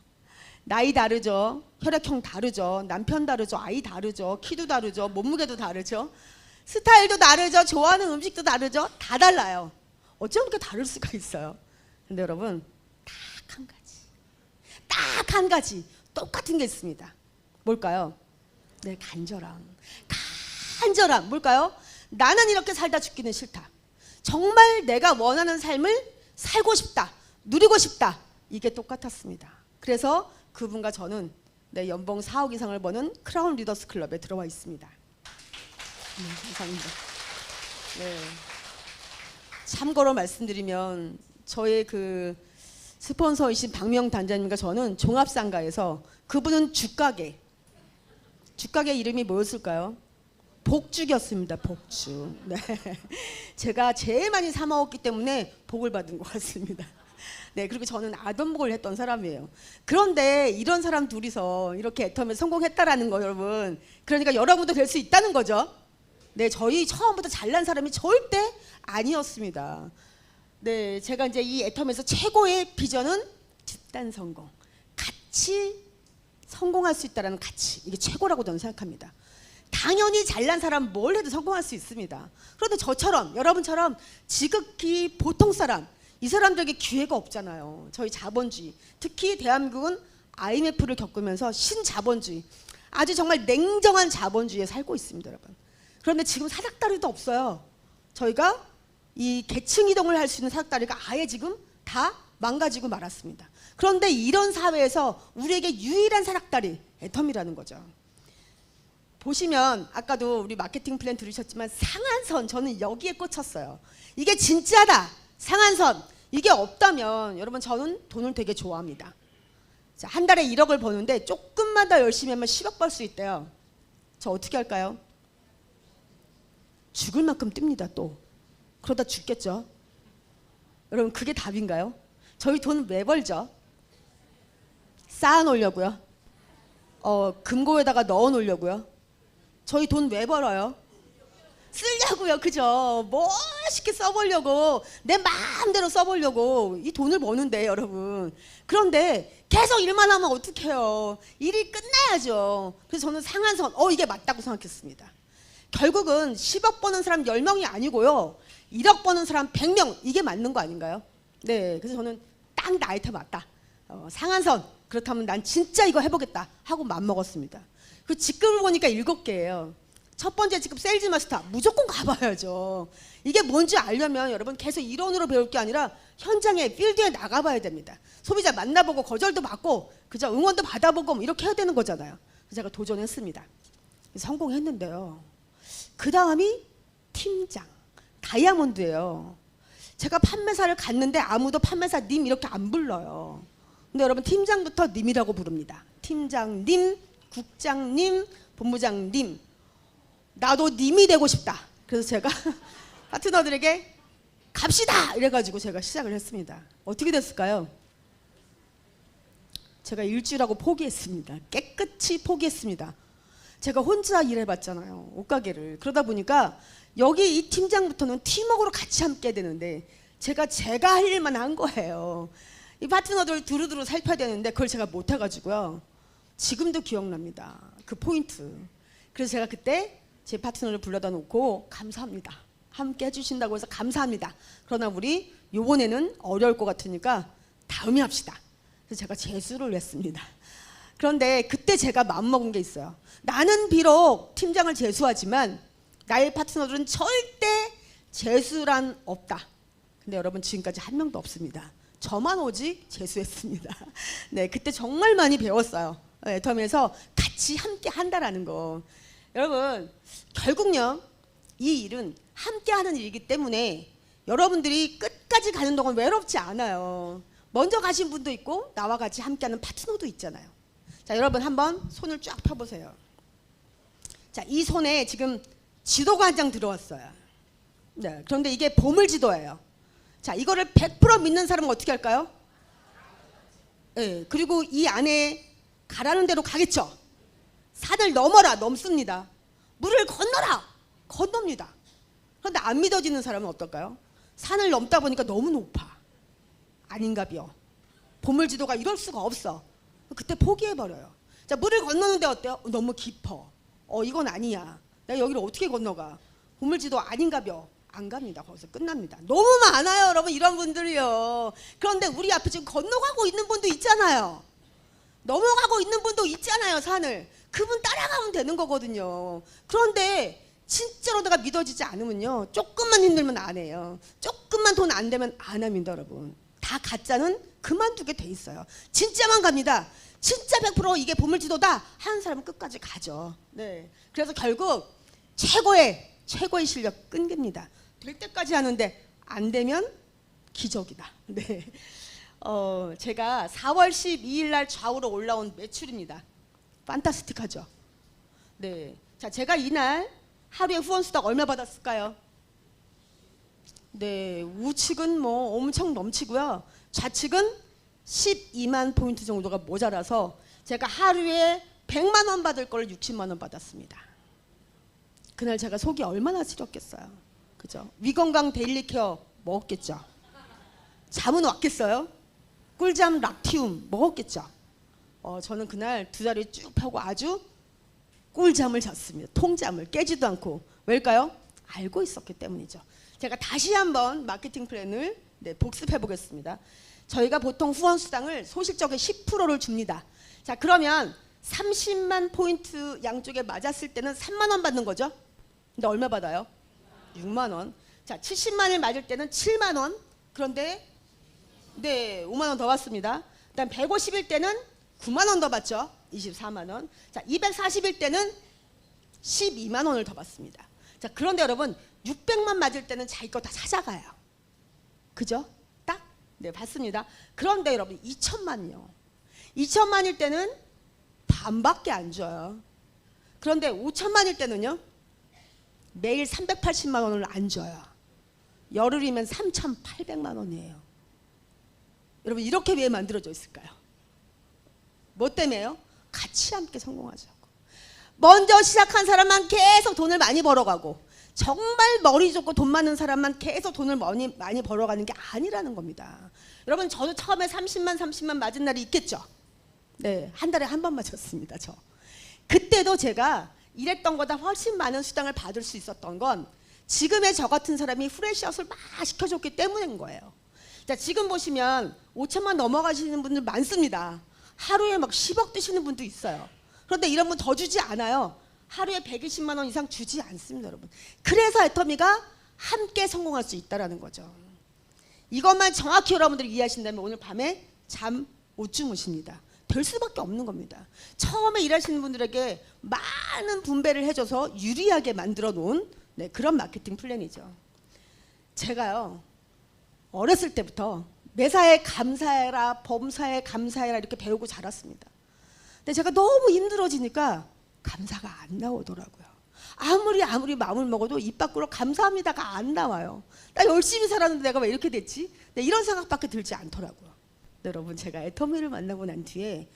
나이 다르죠, 혈액형 다르죠, 남편 다르죠, 아이 다르죠, 키도 다르죠, 몸무게도 다르죠, 스타일도 다르죠, 좋아하는 음식도 다르죠. 다 달라요. 어쩜 그렇게 다를 수가 있어요. 근데 여러분, 딱 한 가지 똑같은 게 있습니다. 뭘까요? 네, 간절함. 뭘까요? 나는 이렇게 살다 죽기는 싫다. 정말 내가 원하는 삶을 살고 싶다, 누리고 싶다. 이게 똑같았습니다. 그래서 그분과 저는 연봉 4억 이상을 버는 크라운 리더스 클럽에 들어와 있습니다. 네, 감사합니다. 네. 참고로 말씀드리면 저의 그 스폰서이신 박명 단장님과 저는 종합상가에서, 그분은 죽가게 이름이 뭐였을까요? 복죽이었습니다. 복죽. 네. 제가 제일 많이 사 먹었기 때문에 복을 받은 것 같습니다. 네, 그리고 저는 아동복을 했던 사람이에요. 그런데 이런 사람 둘이서 이렇게 애텀에 성공했다라는 거, 여러분, 그러니까 여러분도 될 수 있다는 거죠. 네, 저희 처음부터 잘난 사람이 절대 아니었습니다. 네, 제가 이제 이 애텀에서 최고의 비전은 집단 성공, 같이 성공할 수 있다라는 가치, 이게 최고라고 저는 생각합니다. 당연히 잘난 사람 뭘 해도 성공할 수 있습니다. 그런데 저처럼, 여러분처럼 지극히 보통 사람, 이 사람들에게 기회가 없잖아요. 저희 자본주의, 특히 대한민국은 IMF를 겪으면서 신자본주의, 아주 정말 냉정한 자본주의에 살고 있습니다, 여러분. 그런데 지금 사닥다리도 없어요. 저희가 이 계층 이동을 할 수 있는 사닥다리가 아예 지금 다 망가지고 말았습니다. 그런데 이런 사회에서 우리에게 유일한 사닥다리, 애텀이라는 거죠. 보시면 아까도 우리 마케팅 플랜 들으셨지만 상한선, 저는 여기에 꽂혔어요. 이게 진짜다, 상한선. 이게 없다면 여러분, 저는 돈을 되게 좋아합니다. 자, 한 달에 1억을 버는데 조금만 더 열심히 하면 10억 벌 수 있대요. 저 어떻게 할까요? 죽을 만큼 뜁니다. 또 그러다 죽겠죠. 여러분, 그게 답인가요? 저희 돈 왜 벌죠? 쌓아 놓으려고요. 금고에다가 넣어 놓으려고요. 저희 돈 왜 벌어요? 쓰려고요. 그죠? 멋있게 써보려고, 내 마음대로 써보려고 이 돈을 버는데, 여러분. 그런데 계속 일만 하면 어떡해요? 일이 끝나야죠. 그래서 저는 상한선, 이게 맞다고 생각했습니다. 결국은 10억 버는 사람 10명이 아니고요, 1억 버는 사람 100명, 이게 맞는 거 아닌가요? 네, 그래서 저는 딱 나한테 맞다. 상한선, 그렇다면 난 진짜 이거 해보겠다 하고 맘먹었습니다. 그 직급을 보니까 7개예요. 첫 번째 직급 세일즈 마스터, 무조건 가봐야죠. 이게 뭔지 알려면 여러분, 계속 이론으로 배울 게 아니라 현장에, 필드에 나가봐야 됩니다. 소비자 만나보고 거절도 받고 그저 응원도 받아보고 이렇게 해야 되는 거잖아요. 그래서 제가 도전했습니다. 성공했는데요, 그 다음이 팀장, 다이아몬드예요. 제가 판매사를 갔는데 아무도 판매사님 이렇게 안 불러요. 근데 여러분, 팀장부터 님이라고 부릅니다. 팀장님, 국장님, 본부장님. 나도 님이 되고 싶다. 그래서 제가 파트너들에게 갑시다 이래가지고 제가 시작을 했습니다. 어떻게 됐을까요? 제가 일주일하고 포기했습니다. 깨끗이 포기했습니다. 제가 혼자 일해봤잖아요, 옷가게를. 그러다 보니까 여기 이 팀장부터는 팀워크로 같이 함께 되는데 제가 할 일만 한 거예요. 이 파트너들 두루두루 살펴야 되는데 그걸 제가 못해가지고요, 지금도 기억납니다. 그 포인트. 그래서 제가 그때 제 파트너를 불러다 놓고 감사합니다. 함께 해주신다고 해서 감사합니다. 그러나 우리 요번에는 어려울 것 같으니까 다음에 합시다. 그래서 제가 재수를 냈습니다. 그런데 그때 제가 마음먹은 게 있어요. 나는 비록 팀장을 재수하지만 나의 파트너들은 절대 재수란 없다. 근데 여러분 지금까지 한 명도 없습니다. 저만 오직 재수했습니다. 네, 그때 정말 많이 배웠어요. 애텀에서 같이 함께 한다라는 거. 여러분 결국요 이 일은 함께 하는 일이기 때문에 여러분들이 끝까지 가는 동안 외롭지 않아요. 먼저 가신 분도 있고 나와 같이 함께하는 파트너도 있잖아요. 자, 여러분 한번 손을 쫙 펴보세요. 자, 이 손에 지금 지도가 한 장 들어왔어요. 네, 그런데 이게 보물지도예요. 자, 이거를 100% 믿는 사람은 어떻게 할까요? 네, 그리고 이 안에 가라는 대로 가겠죠. 산을 넘어라, 넘습니다. 물을 건너라, 건넙니다. 그런데 안 믿어지는 사람은 어떨까요? 산을 넘다 보니까 너무 높아. 아닌가비요. 보물지도가 이럴 수가 없어. 그때 포기해버려요. 자, 물을 건너는데 어때요? 너무 깊어. 이건 아니야. 내가 여기를 어떻게 건너가? 보물지도 아닌가벼. 안 갑니다. 거기서 끝납니다. 너무 많아요, 여러분. 이런 분들이요. 그런데 우리 앞에 지금 건너가고 있는 분도 있잖아요. 넘어가고 있는 분도 있잖아요, 산을. 그분 따라가면 되는 거거든요. 그런데 진짜로 내가 믿어지지 않으면요, 조금만 힘들면 안 해요. 조금만 돈 안 되면 안 합니다, 여러분. 다 가짜는 그만두게 돼 있어요. 진짜만 갑니다. 진짜 100% 이게 보물지도다 하는 사람은 끝까지 가죠. 네. 그래서 결국 최고의 실력 끈기입니다. 될 때까지 하는데 안 되면 기적이다. 네. 제가 4월 12일 날 좌우로 올라온 매출입니다. 판타스틱하죠. 네. 자, 제가 이날 하루에 후원수당 얼마 받았을까요? 네, 우측은 뭐 엄청 넘치고요. 좌측은 12만 포인트 정도가 모자라서 제가 하루에 100만 원 받을 걸 60만 원 받았습니다. 그날 제가 속이 얼마나 시렸겠어요. 그죠? 위건강 데일리케어 먹었겠죠. 잠은 왔겠어요? 꿀잠 락티움 먹었겠죠. 저는 그날 두 다리 쭉 펴고 아주 꿀잠을 잤습니다. 통잠을 깨지도 않고. 왜일까요? 알고 있었기 때문이죠. 제가 다시 한번 마케팅 플랜을 복습해 보겠습니다. 저희가 보통 후원 수당을 소실적의 10%를 줍니다. 자, 그러면 30만 포인트 양쪽에 맞았을 때는 3만 원 받는 거죠. 근데 얼마 받아요? 6만 원. 자, 70만을 맞을 때는 7만 원. 그런데 네, 5만 원 더 받습니다. 그다음 150일 때는 9만 원 더 받죠. 24만 원. 자, 240일 때는 12만 원을 더 받습니다. 자, 그런데 여러분 600만 맞을 때는 자기 거 다 찾아가요. 그죠? 딱? 네, 받습니다. 그런데 여러분 2천만요. 2천만일 때는 반밖에 안 줘요. 그런데 5천만일 때는요, 매일 380만 원을 안 줘요. 열흘이면 3,800만 원이에요. 여러분 이렇게 왜 만들어져 있을까요? 뭐 때문에요? 같이 함께 성공하자고. 먼저 시작한 사람만 계속 돈을 많이 벌어가고, 정말 머리 좋고 돈 많은 사람만 계속 돈을 많이 벌어가는 게 아니라는 겁니다. 여러분 저도 처음에 30만 맞은 날이 있겠죠. 네, 한 달에 한 번 맞았습니다. 저 그때도 제가 일했던 거다 훨씬 많은 수당을 받을 수 있었던 건 지금의 저 같은 사람이 프레시아웃을 막 시켜줬기 때문인 거예요. 자, 지금 보시면 5천만 넘어가시는 분들 많습니다. 하루에 막 10억 드시는 분도 있어요. 그런데 이런 분 더 주지 않아요. 하루에 120만 원 이상 주지 않습니다, 여러분. 그래서 애터미가 함께 성공할 수 있다는 거죠. 이것만 정확히 여러분들이 이해하신다면 오늘 밤에 잠 못 주무십니다. 될 수밖에 없는 겁니다. 처음에 일하시는 분들에게 많은 분배를 해줘서 유리하게 만들어 놓은 그런 마케팅 플랜이죠. 제가요, 어렸을 때부터 매사에 감사해라, 범사에 감사해라 이렇게 배우고 자랐습니다. 근데 제가 너무 힘들어지니까 감사가 안 나오더라고요. 아무리 마음을 먹어도 입 밖으로 감사합니다가 안 나와요. 나 열심히 살았는데 내가 왜 이렇게 됐지? 이런 생각밖에 들지 않더라고요. 여러분, 제가 애터미를 만나고 난 뒤에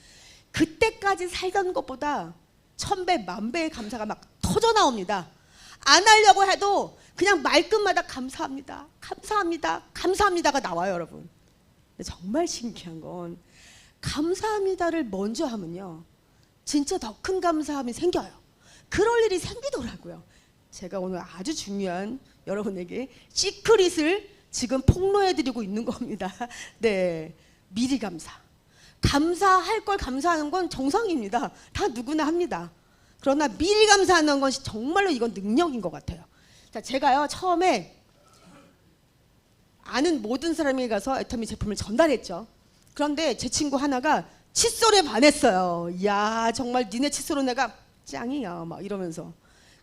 그때까지 살던 것보다 1000배, 10,000배의 감사가 막 터져 나옵니다. 안 하려고 해도 그냥 말끝마다 감사합니다, 감사합니다, 감사합니다가 나와요, 여러분. 근데 정말 신기한 건 감사합니다를 먼저 하면요, 진짜 더 큰 감사함이 생겨요. 그럴 일이 생기더라고요. 제가 오늘 아주 중요한 여러분에게 시크릿을 지금 폭로해드리고 있는 겁니다. 네, 미리 감사. 감사할 걸 감사하는 건 정상입니다. 다 누구나 합니다. 그러나 미리 감사하는 것이 정말로 이건 능력인 것 같아요. 자, 제가요 처음에 아는 모든 사람이 가서 애터미 제품을 전달했죠. 그런데 제 친구 하나가 칫솔에 반했어요. 이야, 정말 니네 칫솔은 내가 짱이야 막 이러면서.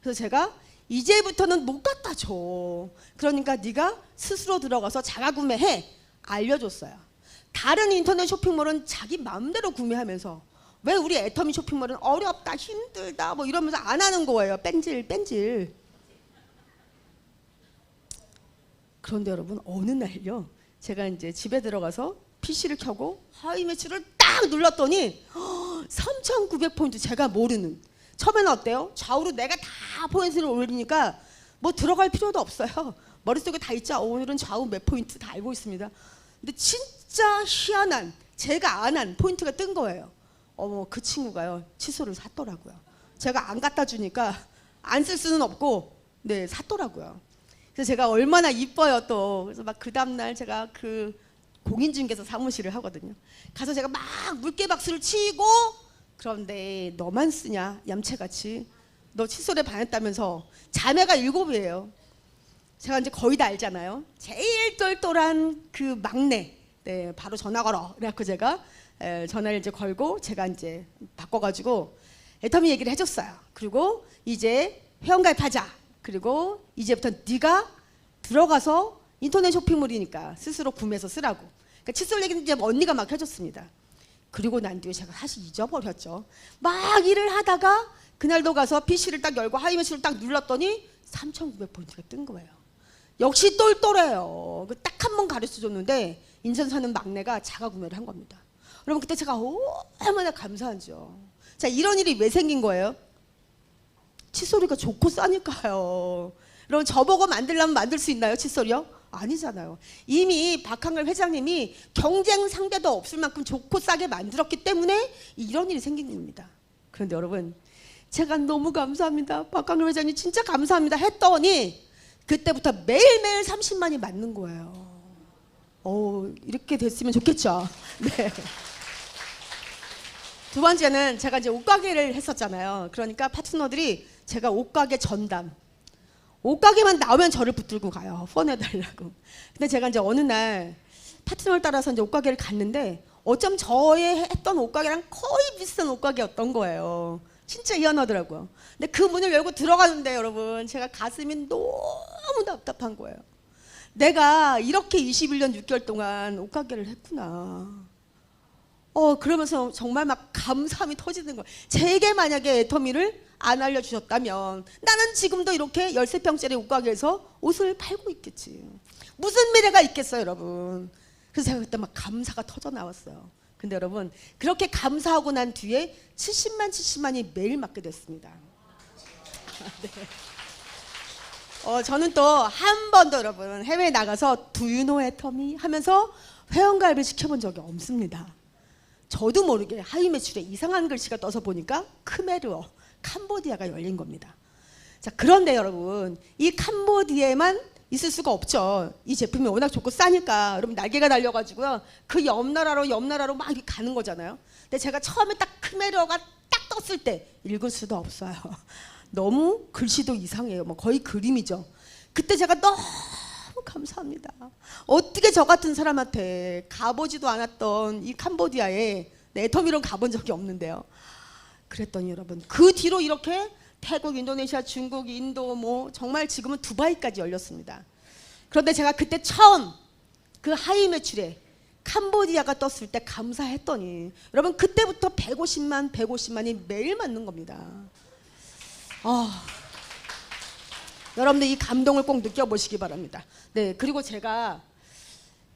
그래서 제가 이제부터는 못 갖다 줘. 그러니까 네가 스스로 들어가서 자가 구매해. 알려줬어요. 다른 인터넷 쇼핑몰은 자기 마음대로 구매하면서 왜 우리 애터미 쇼핑몰은 어렵다 힘들다 뭐 이러면서 안 하는 거예요. 뺀질. 그런데 여러분 어느 날요 제가 이제 집에 들어가서 PC를 켜고 하이 매치를 딱 눌렀더니 3,900포인트 제가 모르는. 처음에는 어때요? 좌우로 내가 다 포인트를 올리니까 뭐 들어갈 필요도 없어요. 머릿속에 다 있죠. 오늘은 좌우 몇 포인트 다 알고 있습니다. 근데 진짜 희한한 제가 안 한 포인트가 뜬 거예요. 어머, 그 친구가요 칫솔을 샀더라고요. 제가 안 갖다 주니까 안 쓸 수는 없고 네 샀더라고요. 그래서 제가 얼마나 이뻐요 또. 그래서 막 그 다음날 제가 그 공인중개사 사무실을 하거든요. 가서 제가 막 물개박수를 치고 그런데 너만 쓰냐 얌체같이 너 칫솔에 반했다면서. 자매가 7이에요. 제가 이제 거의 다 알잖아요. 제일 똘똘한 그 막내 네 바로 전화 걸어. 그래갖고 제가 전화를 이제 걸고 제가 이제 바꿔가지고 애터미 얘기를 해줬어요. 그리고 이제 회원가입하자. 그리고 이제부터 네가 들어가서 인터넷 쇼핑몰이니까 스스로 구매해서 쓰라고. 그러니까 칫솔 얘기는 이제 언니가 막 해줬습니다. 그리고 난 뒤에 제가 사실 잊어버렸죠. 막 일을 하다가 그날도 가서 PC를 딱 열고 하이매치를 딱 눌렀더니 3,900포인트가 뜬 거예요. 역시 똘똘해요. 딱 한 번 가르쳐줬는데 인천 사는 막내가 자가 구매를 한 겁니다. 여러분 그때 제가 얼마나 감사한지요. 자, 이런 일이 왜 생긴 거예요? 칫솔이가 좋고 싸니까요. 여러분 저보고 만들려면 만들 수 있나요? 칫솔이요? 아니잖아요. 이미 박한글 회장님이 경쟁 상대도 없을 만큼 좋고 싸게 만들었기 때문에 이런 일이 생긴 겁니다. 그런데 여러분 제가 너무 감사합니다. 박한글 회장님 진짜 감사합니다 했더니 그때부터 매일매일 30만이 맞는 거예요. 이렇게 됐으면 좋겠죠. 네. 두 번째는 제가 이제 옷가게를 했었잖아요. 그러니까 파트너들이 제가 옷가게 전담. 옷가게만 나오면 저를 붙들고 가요. 후원해달라고. 근데 제가 이제 어느 날 파트너를 따라서 이제 옷가게를 갔는데 어쩜 저의 했던 옷가게랑 거의 비슷한 옷가게였던 거예요. 진짜 희한하더라고요. 근데 그 문을 열고 들어가는데 여러분 제가 가슴이 너무 답답한 거예요. 내가 이렇게 21년 6개월 동안 옷가게를 했구나. 그러면서 정말 막 감사함이 터지는 거예요. 제게 만약에 애터미를 안 알려주셨다면 나는 지금도 이렇게 13평짜리 옷가게에서 옷을 팔고 있겠지. 무슨 미래가 있겠어요 여러분. 그래서 제가 그때 막 감사가 터져 나왔어요. 근데 여러분 그렇게 감사하고 난 뒤에 70만이 매일 맞게 됐습니다. 네. 저는 또 한 번도 여러분 해외에 나가서 Do you know 애터미 하면서 회원가입을 시켜본 적이 없습니다. 저도 모르게 하위 매출에 이상한 글씨가 떠서 보니까 크메르어 캄보디아가 열린 겁니다. 자, 그런데 여러분 이 캄보디아에만 있을 수가 없죠. 이 제품이 워낙 좋고 싸니까 여러분 날개가 달려가지고요 그 옆 나라로 막 가는 거잖아요. 근데 제가 처음에 딱 크메르어가 딱 떴을 때 읽을 수도 없어요. 너무 글씨도 이상해요. 뭐 거의 그림이죠. 그때 제가 너무 감사합니다. 어떻게 저 같은 사람한테 가보지도 않았던 이 캄보디아에 애터미로 가본 적이 없는데요. 그랬더니 여러분 그 뒤로 이렇게 태국, 인도네시아, 중국, 인도 뭐 정말 지금은 두바이까지 열렸습니다. 그런데 제가 그때 처음 그 하이 매출에 캄보디아가 떴을 때 감사했더니 여러분 그때부터 150만이 매일 맞는 겁니다. 여러분들 이 감동을 꼭 느껴보시기 바랍니다. 네, 그리고 제가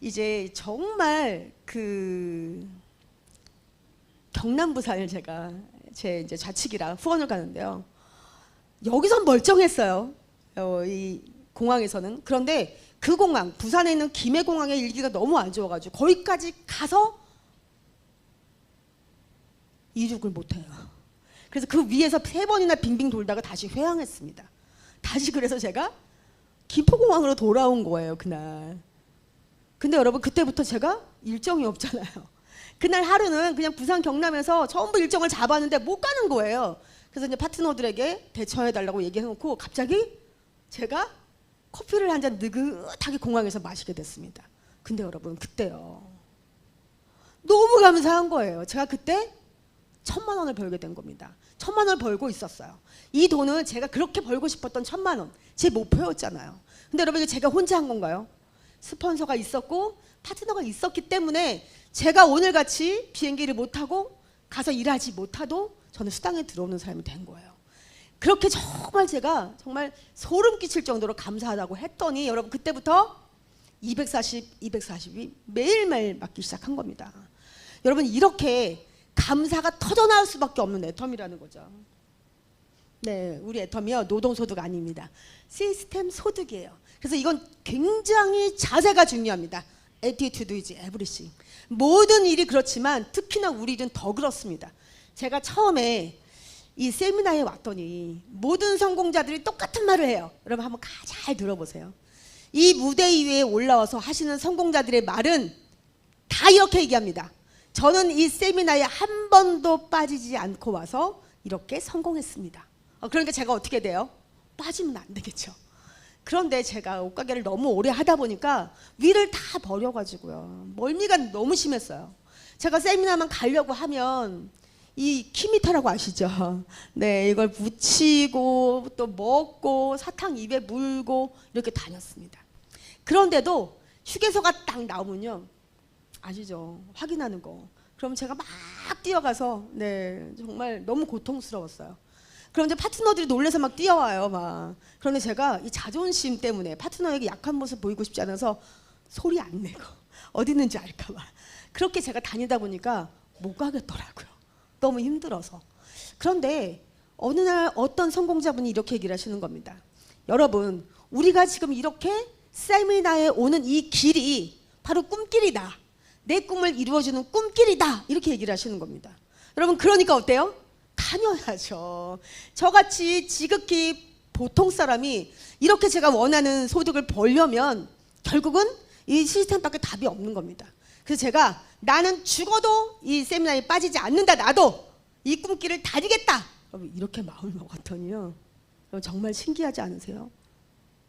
이제 정말 그 경남 부산을 제가 제 이제 좌측이라 후원을 가는데요. 여기선 멀쩡했어요. 이 공항에서는. 그런데 그 공항, 부산에 있는 김해공항의 일기가 너무 안 좋아가지고 거기까지 가서 이륙을 못해요. 그래서 그 위에서 3번이나 빙빙 돌다가 다시 회항했습니다. 다시 그래서 제가 김포공항으로 돌아온 거예요, 그날. 근데 여러분 그때부터 제가 일정이 없잖아요. 그날 하루는 그냥 부산 경남에서 전부 일정을 잡았는데 못 가는 거예요. 그래서 이제 파트너들에게 대처해달라고 얘기해놓고 갑자기 제가 커피를 한 잔 느긋하게 공항에서 마시게 됐습니다. 근데 여러분 그때요, 너무 감사한 거예요. 제가 그때 1,000만 원을 벌게 된 겁니다. 1,000만 원을 벌고 있었어요. 이 돈은 제가 그렇게 벌고 싶었던 1,000만 원, 제 목표였잖아요. 근데 여러분 이게 제가 혼자 한 건가요? 스폰서가 있었고 파트너가 있었기 때문에 제가 오늘같이 비행기를 못 타고 가서 일하지 못하도 저는 수당에 들어오는 사람이 된 거예요. 그렇게 정말 제가 정말 소름 끼칠 정도로 감사하다고 했더니 여러분 그때부터 240, 240이 매일매일 맞기 시작한 겁니다. 여러분 이렇게 감사가 터져나올 수밖에 없는 애텀이라는 거죠. 네, 우리 애텀이요 노동소득 아닙니다. 시스템 소득이에요. 그래서 이건 굉장히 자세가 중요합니다. Attitude is everything. 모든 일이 그렇지만 특히나 우리 일은 더 그렇습니다. 제가 처음에 이 세미나에 왔더니 모든 성공자들이 똑같은 말을 해요. 여러분 한번 잘 들어보세요. 이 무대 위에 올라와서 하시는 성공자들의 말은 다 이렇게 얘기합니다. 저는 이 세미나에 한 번도 빠지지 않고 와서 이렇게 성공했습니다. 그러니까 제가 어떻게 돼요? 빠지면 안 되겠죠. 그런데 제가 옷가게를 너무 오래 하다 보니까 위를 다 버려가지고요. 멀미가 너무 심했어요. 제가 세미나만 가려고 하면 이 키미터라고 아시죠? 네, 이걸 붙이고 또 먹고 사탕 입에 물고 이렇게 다녔습니다. 그런데도 휴게소가 딱 나오면요, 아시죠? 확인하는 거. 그럼 제가 막 뛰어가서 네, 정말 너무 고통스러웠어요. 그럼 이제 파트너들이 놀래서 막 뛰어와요, 막. 그런데 제가 이 자존심 때문에 파트너에게 약한 모습 보이고 싶지 않아서 소리 안 내고 어디 있는지 알까 봐. 그렇게 제가 다니다 보니까 못 가겠더라고요. 너무 힘들어서. 그런데 어느 날 어떤 성공자분이 이렇게 얘기를 하시는 겁니다. 여러분, 우리가 지금 이렇게 세미나에 오는 이 길이 바로 꿈길이다. 내 꿈을 이루어주는 꿈길이다. 이렇게 얘기를 하시는 겁니다. 여러분, 그러니까 어때요? 다녀야죠. 저같이 지극히 보통 사람이 이렇게 제가 원하는 소득을 벌려면 결국은 이 시스템밖에 답이 없는 겁니다. 그래서 제가 나는 죽어도 이 세미나에 빠지지 않는다. 나도 이 꿈길을 다니겠다. 이렇게 마음을 먹었더니요, 정말 신기하지 않으세요?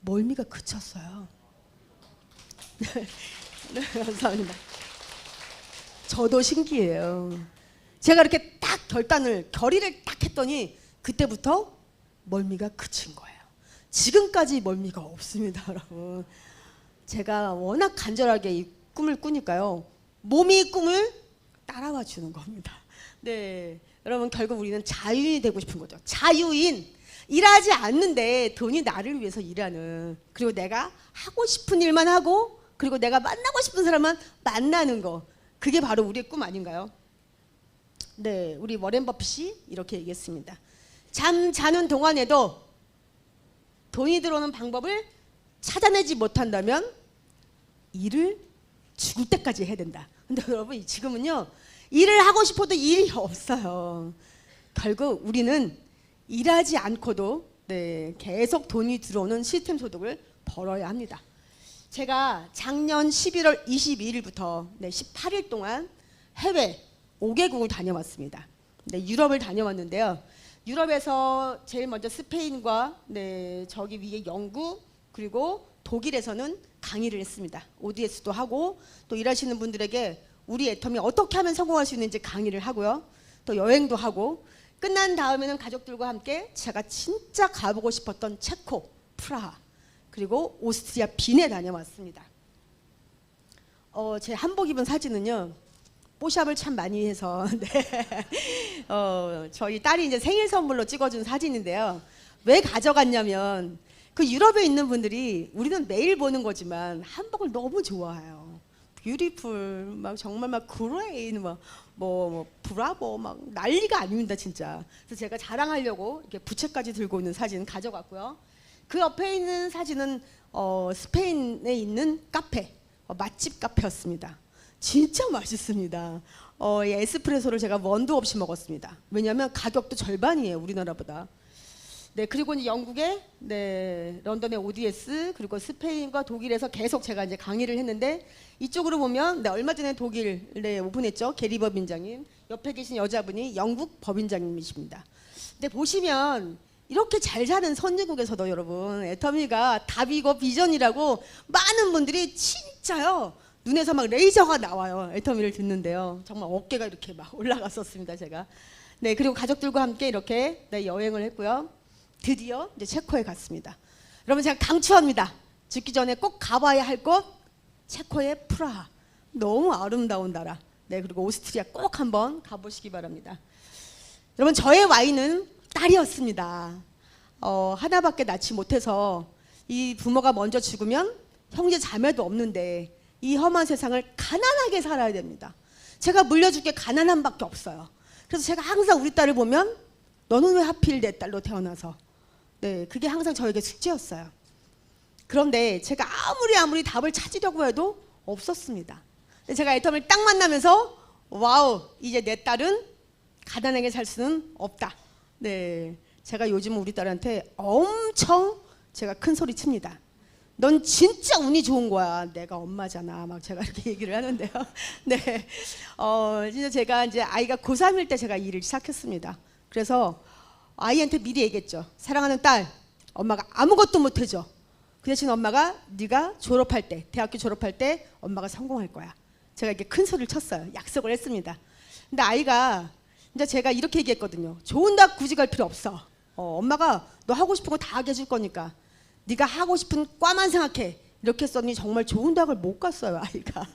멀미가 그쳤어요. 네, 감사합니다. 저도 신기해요. 제가 이렇게 딱 결의를 딱 했더니 그때부터 멀미가 그친 거예요. 지금까지 멀미가 없습니다, 여러분. 제가 워낙 간절하게 이 꿈을 꾸니까요, 몸이 꿈을 따라와 주는 겁니다. 네, 여러분 결국 우리는 자유인이 되고 싶은 거죠. 자유인, 일하지 않는데 돈이 나를 위해서 일하는, 그리고 내가 하고 싶은 일만 하고, 그리고 내가 만나고 싶은 사람만 만나는 거, 그게 바로 우리의 꿈 아닌가요? 네, 우리 워렌 버핏이 이렇게 얘기했습니다. 잠 자는 동안에도 돈이 들어오는 방법을 찾아내지 못한다면 일을 죽을 때까지 해야 된다. 근데 여러분 지금은요, 일을 하고 싶어도 일이 없어요. 결국 우리는 일하지 않고도 네, 계속 돈이 들어오는 시스템 소득을 벌어야 합니다. 제가 작년 11월 22일부터 네, 18일 동안 해외 5개국을 다녀왔습니다. 네, 유럽을 다녀왔는데요. 유럽에서 제일 먼저 스페인과 네, 저기 위에 영국, 그리고 독일에서는 강의를 했습니다. ODS도 하고 또 일하시는 분들에게 우리 애텀이 어떻게 하면 성공할 수 있는지 강의를 하고요. 또 여행도 하고, 끝난 다음에는 가족들과 함께 제가 진짜 가보고 싶었던 체코, 프라하, 그리고 오스트리아 빈에 다녀왔습니다. 제 한복 입은 사진은요, 뽀샵을 참 많이 해서 네. 저희 딸이 이제 생일 선물로 찍어준 사진인데요. 왜 가져갔냐면 그 유럽에 있는 분들이 우리는 매일 보는 거지만 한복을 너무 좋아해요. 뷰티풀, 막 정말 막 그레인, 뭐 브라보, 막 난리가 아닙니다, 진짜. 그래서 제가 자랑하려고 이렇게 부채까지 들고 있는 사진 가져갔고요. 그 옆에 있는 사진은 스페인에 있는 카페, 맛집 카페였습니다. 진짜 맛있습니다. 이 에스프레소를 제가 원두 없이 먹었습니다. 왜냐하면 가격도 절반이에요, 우리나라보다. 네, 그리고 이제 영국에, 네, 런던의 ODS, 그리고 스페인과 독일에서 계속 제가 이제 강의를 했는데, 이쪽으로 보면, 네, 얼마 전에 독일에 오픈했죠. 게리 법인장님. 옆에 계신 여자분이 영국 법인장님이십니다. 근데 보시면 이렇게 잘 사는 선진국에서도 여러분, 애터미가 답이고 비전이라고 많은 분들이 진짜요, 눈에서 막 레이저가 나와요. 애터미를 듣는데요. 정말 어깨가 이렇게 막 올라갔었습니다, 제가. 네, 그리고 가족들과 함께 이렇게, 네, 여행을 했고요. 드디어 이제 체코에 갔습니다. 여러분, 제가 강추합니다. 죽기 전에 꼭 가봐야 할 곳, 체코의 프라하. 너무 아름다운 나라. 네, 그리고 오스트리아 꼭 한번 가보시기 바랍니다. 여러분, 저의 와인은 딸이었습니다. 하나밖에 낳지 못해서 이 부모가 먼저 죽으면 형제 자매도 없는데 이 험한 세상을 가난하게 살아야 됩니다. 제가 물려줄 게 가난함밖에 없어요. 그래서 제가 항상 우리 딸을 보면 너는 왜 하필 내 딸로 태어나서, 네, 그게 항상 저에게 숙제였어요. 그런데 제가 아무리 답을 찾으려고 해도 없었습니다. 제가 애터미를 딱 만나면서 와우, 이제 내 딸은 가난하게 살 수는 없다. 네, 제가 요즘 우리 딸한테 엄청 제가 큰 소리 칩니다. 넌 진짜 운이 좋은 거야. 내가 엄마잖아. 막 제가 이렇게 얘기를 하는데요. 네, 진짜 제가 이제 아이가 고3일 때 제가 일을 시작했습니다. 그래서 아이한테 미리 얘기했죠. 사랑하는 딸, 엄마가 아무것도 못 해줘. 그 대신 엄마가 네가 졸업할 때, 대학교 졸업할 때 엄마가 성공할 거야. 제가 이렇게 큰 소리를 쳤어요. 약속을 했습니다. 근데 아이가 이제 제가 이렇게 얘기했거든요. 좋은 대학 굳이 갈 필요 없어. 엄마가 너 하고 싶은 거 다 하게 해줄 거니까 네가 하고 싶은 과만 생각해. 이렇게 했더니 정말 좋은 대학을 못 갔어요, 아이가.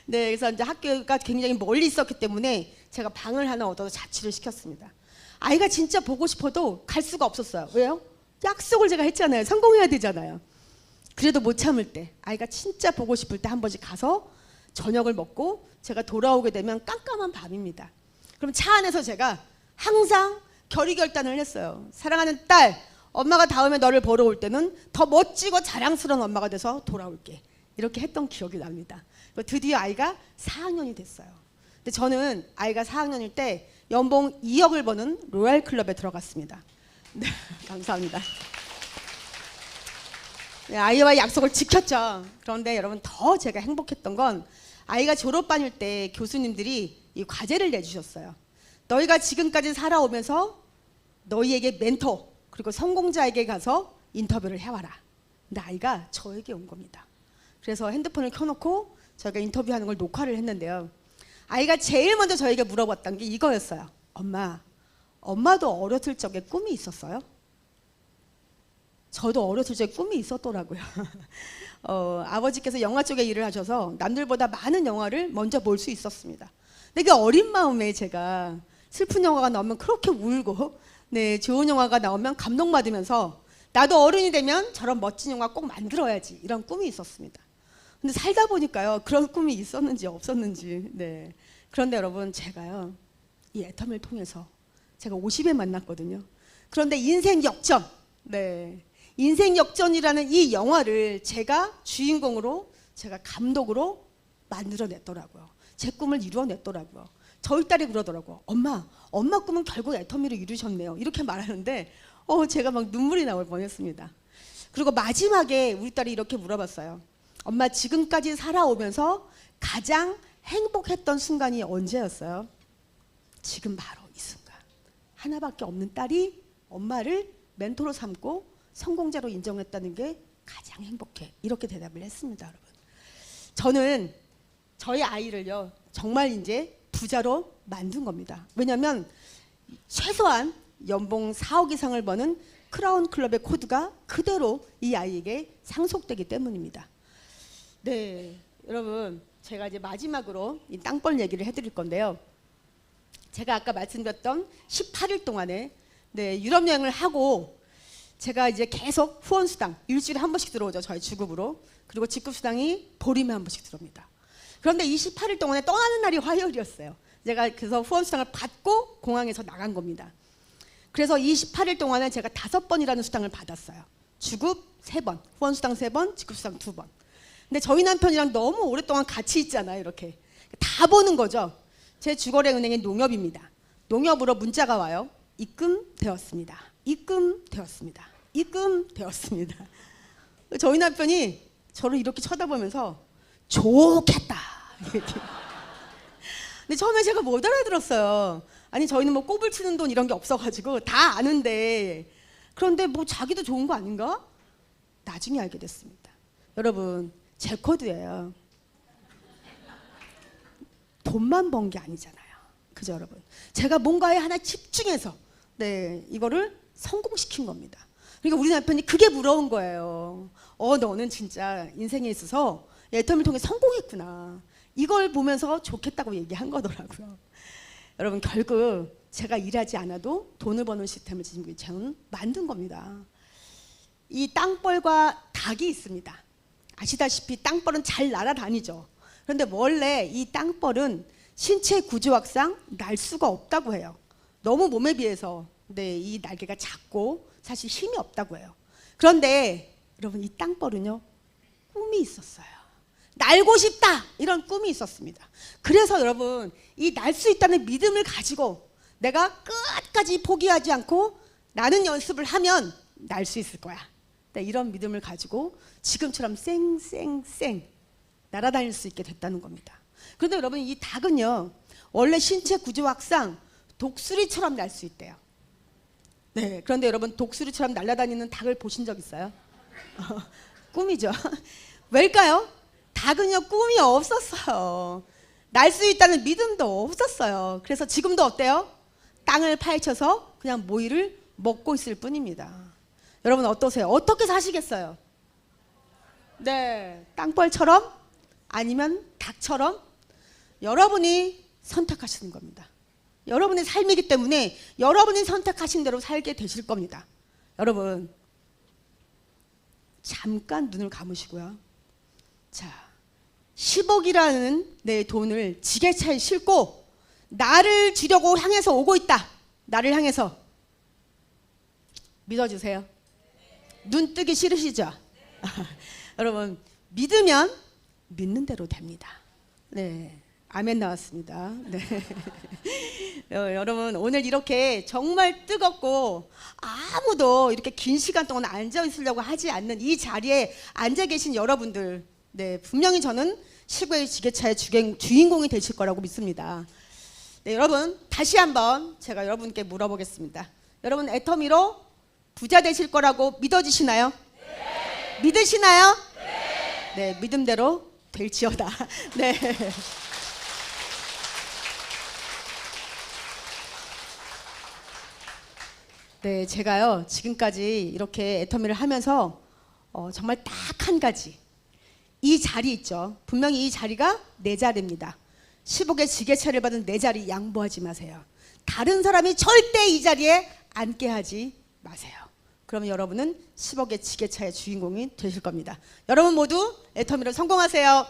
네, 그래서 이제 학교가 굉장히 멀리 있었기 때문에 제가 방을 하나 얻어서 자취를 시켰습니다. 아이가 진짜 보고 싶어도 갈 수가 없었어요. 왜요? 약속을 제가 했잖아요. 성공해야 되잖아요. 그래도 못 참을 때, 아이가 진짜 보고 싶을 때 한 번씩 가서 저녁을 먹고 제가 돌아오게 되면 깜깜한 밤입니다. 그럼 차 안에서 제가 항상 결의결단을 했어요. 사랑하는 딸, 엄마가 다음에 너를 보러 올 때는 더 멋지고 자랑스러운 엄마가 돼서 돌아올게. 이렇게 했던 기억이 납니다. 드디어 아이가 4학년이 됐어요. 근데 저는 아이가 4학년일 때 연봉 2억을 버는 로얄 클럽에 들어갔습니다. 네, 감사합니다. 네, 아이와 약속을 지켰죠. 그런데 여러분, 더 제가 행복했던 건 아이가 졸업반일 때 교수님들이 이 과제를 내주셨어요. 너희가 지금까지 살아오면서 너희에게 멘토 그리고 성공자에게 가서 인터뷰를 해와라. 근데 아이가 저에게 온 겁니다. 그래서 핸드폰을 켜놓고 저희가 인터뷰하는 걸 녹화를 했는데요. 아이가 제일 먼저 저에게 물어봤던 게 이거였어요. 엄마도 어렸을 적에 꿈이 있었어요? 저도 어렸을 적에 꿈이 있었더라고요. 아버지께서 영화 쪽에 일을 하셔서 남들보다 많은 영화를 먼저 볼 수 있었습니다. 근데 그 어린 마음에 제가 슬픈 영화가 나오면 그렇게 울고, 네, 좋은 영화가 나오면 감동받으면서 나도 어른이 되면 저런 멋진 영화 꼭 만들어야지, 이런 꿈이 있었습니다. 근데 살다 보니까요, 그런 꿈이 있었는지 없었는지. 네. 그런데 여러분, 제가요, 이 애터미를 통해서 제가 50에 만났거든요. 그런데 인생 역전, 네, 인생 역전이라는 이 영화를 제가 주인공으로, 제가 감독으로 만들어냈더라고요. 제 꿈을 이루어냈더라고요. 저희 딸이 그러더라고요. 엄마 꿈은 결국 애터미로 이루셨네요. 이렇게 말하는데 제가 막 눈물이 나올 뻔했습니다. 그리고 마지막에 우리 딸이 이렇게 물어봤어요. 엄마, 지금까지 살아오면서 가장 행복했던 순간이 언제였어요? 지금 바로 이 순간. 하나밖에 없는 딸이 엄마를 멘토로 삼고 성공자로 인정했다는 게 가장 행복해. 이렇게 대답을 했습니다, 여러분. 저는 저희 아이를요, 정말 이제 부자로 만든 겁니다. 왜냐하면 최소한 연봉 4억 이상을 버는 크라운 클럽의 코드가 그대로 이 아이에게 상속되기 때문입니다. 네, 여러분, 제가 이제 마지막으로 이 땅벌 얘기를 해드릴 건데요. 제가 아까 말씀드렸던 18일 동안에, 네, 유럽 여행을 하고 제가 이제 계속 후원수당 일주일에 한 번씩 들어오죠, 저희 주급으로. 그리고 직급수당이 보름에 한 번씩 들어옵니다. 그런데 28일 동안에 떠나는 날이 화요일이었어요. 제가 그래서 후원수당을 받고 공항에서 나간 겁니다. 그래서 28일 동안에 제가 5번이라는 수당을 받았어요. 주급 3번, 후원수당 3번, 직급수당 2번. 근데 저희 남편이랑 너무 오랫동안 같이 있잖아요, 이렇게. 다 보는 거죠. 제 주거래 은행이 농협입니다. 농협으로 문자가 와요. 입금되었습니다. 입금되었습니다. 입금되었습니다. 저희 남편이 저를 이렇게 쳐다보면서 좋겠다. 근데 처음에 제가 못 알아들었어요. 아니 저희는 뭐 꼽을 치는 돈 이런 게 없어가지고 다 아는데, 그런데 뭐 자기도 좋은 거 아닌가? 나중에 알게 됐습니다. 여러분, 제 코드예요. 돈만 번 게 아니잖아요. 그죠 여러분? 제가 뭔가에 하나 집중해서 이거를 성공시킨 겁니다. 그러니까 우리 남편이 그게 부러운 거예요. 너는 진짜 인생에 있어서 애터미를 통해 성공했구나. 이걸 보면서 좋겠다고 얘기한 거더라고요. 여러분, 결국 제가 일하지 않아도 돈을 버는 시스템을 지금 저는 만든 겁니다. 이 땅벌과 닭이 있습니다. 아시다시피 땅벌은 잘 날아다니죠. 그런데 원래 이 땅벌은 신체 구조학상 날 수가 없다고 해요. 너무 몸에 비해서 이 날개가 작고 사실 힘이 없다고 해요. 그런데 여러분, 이 땅벌은요, 꿈이 있었어요. 날고 싶다, 이런 꿈이 있었습니다. 그래서 여러분, 이 날 수 있다는 믿음을 가지고 내가 끝까지 포기하지 않고 나는 연습을 하면 날 수 있을 거야. 이런 믿음을 가지고 지금처럼 쌩쌩쌩 날아다닐 수 있게 됐다는 겁니다. 그런데 여러분, 이 닭은요, 원래 신체 구조학상 독수리처럼 날 수 있대요. 그런데 여러분, 독수리처럼 날아다니는 닭을 보신 적 있어요? 꿈이죠. 왜일까요? 닭은요, 꿈이 없었어요. 날 수 있다는 믿음도 없었어요. 그래서 지금도 어때요? 땅을 파헤쳐서 그냥 모이를 먹고 있을 뿐입니다. 여러분 어떠세요? 어떻게 사시겠어요? 땅벌처럼 아니면 닭처럼? 여러분이 선택하시는 겁니다. 여러분의 삶이기 때문에 여러분이 선택하신 대로 살게 되실 겁니다. 여러분, 잠깐 눈을 감으시고요. 자, 10억이라는 내 돈을 지게차에 싣고 나를 주려고 향해서 오고 있다. 나를 향해서. 믿어주세요. 눈 뜨기 싫으시죠? 여러분, 믿으면 믿는 대로 됩니다. 아멘 나왔습니다. 여러분, 오늘 이렇게 정말 뜨겁고 아무도 이렇게 긴 시간 동안 앉아 있으려고 하지 않는 이 자리에 앉아 계신 여러분들, 분명히 저는 시골의 지게차의 주인공이 되실 거라고 믿습니다. 여러분, 다시 한번 제가 여러분께 물어보겠습니다. 여러분, 애터미로 부자 되실 거라고 믿어지시나요? 네. 믿으시나요? 네. 믿음대로 될지어다. 제가요, 지금까지 이렇게 애터미를 하면서 정말 딱 한 가지, 이 자리 있죠. 분명히 이 자리가 내 자리입니다. 10억의 지게차를 받은 내 자리 양보하지 마세요. 다른 사람이 절대 이 자리에 앉게 하지 마세요. 그러면 여러분은 10억의 지게차의 주인공이 되실 겁니다. 여러분 모두 애터미로 성공하세요.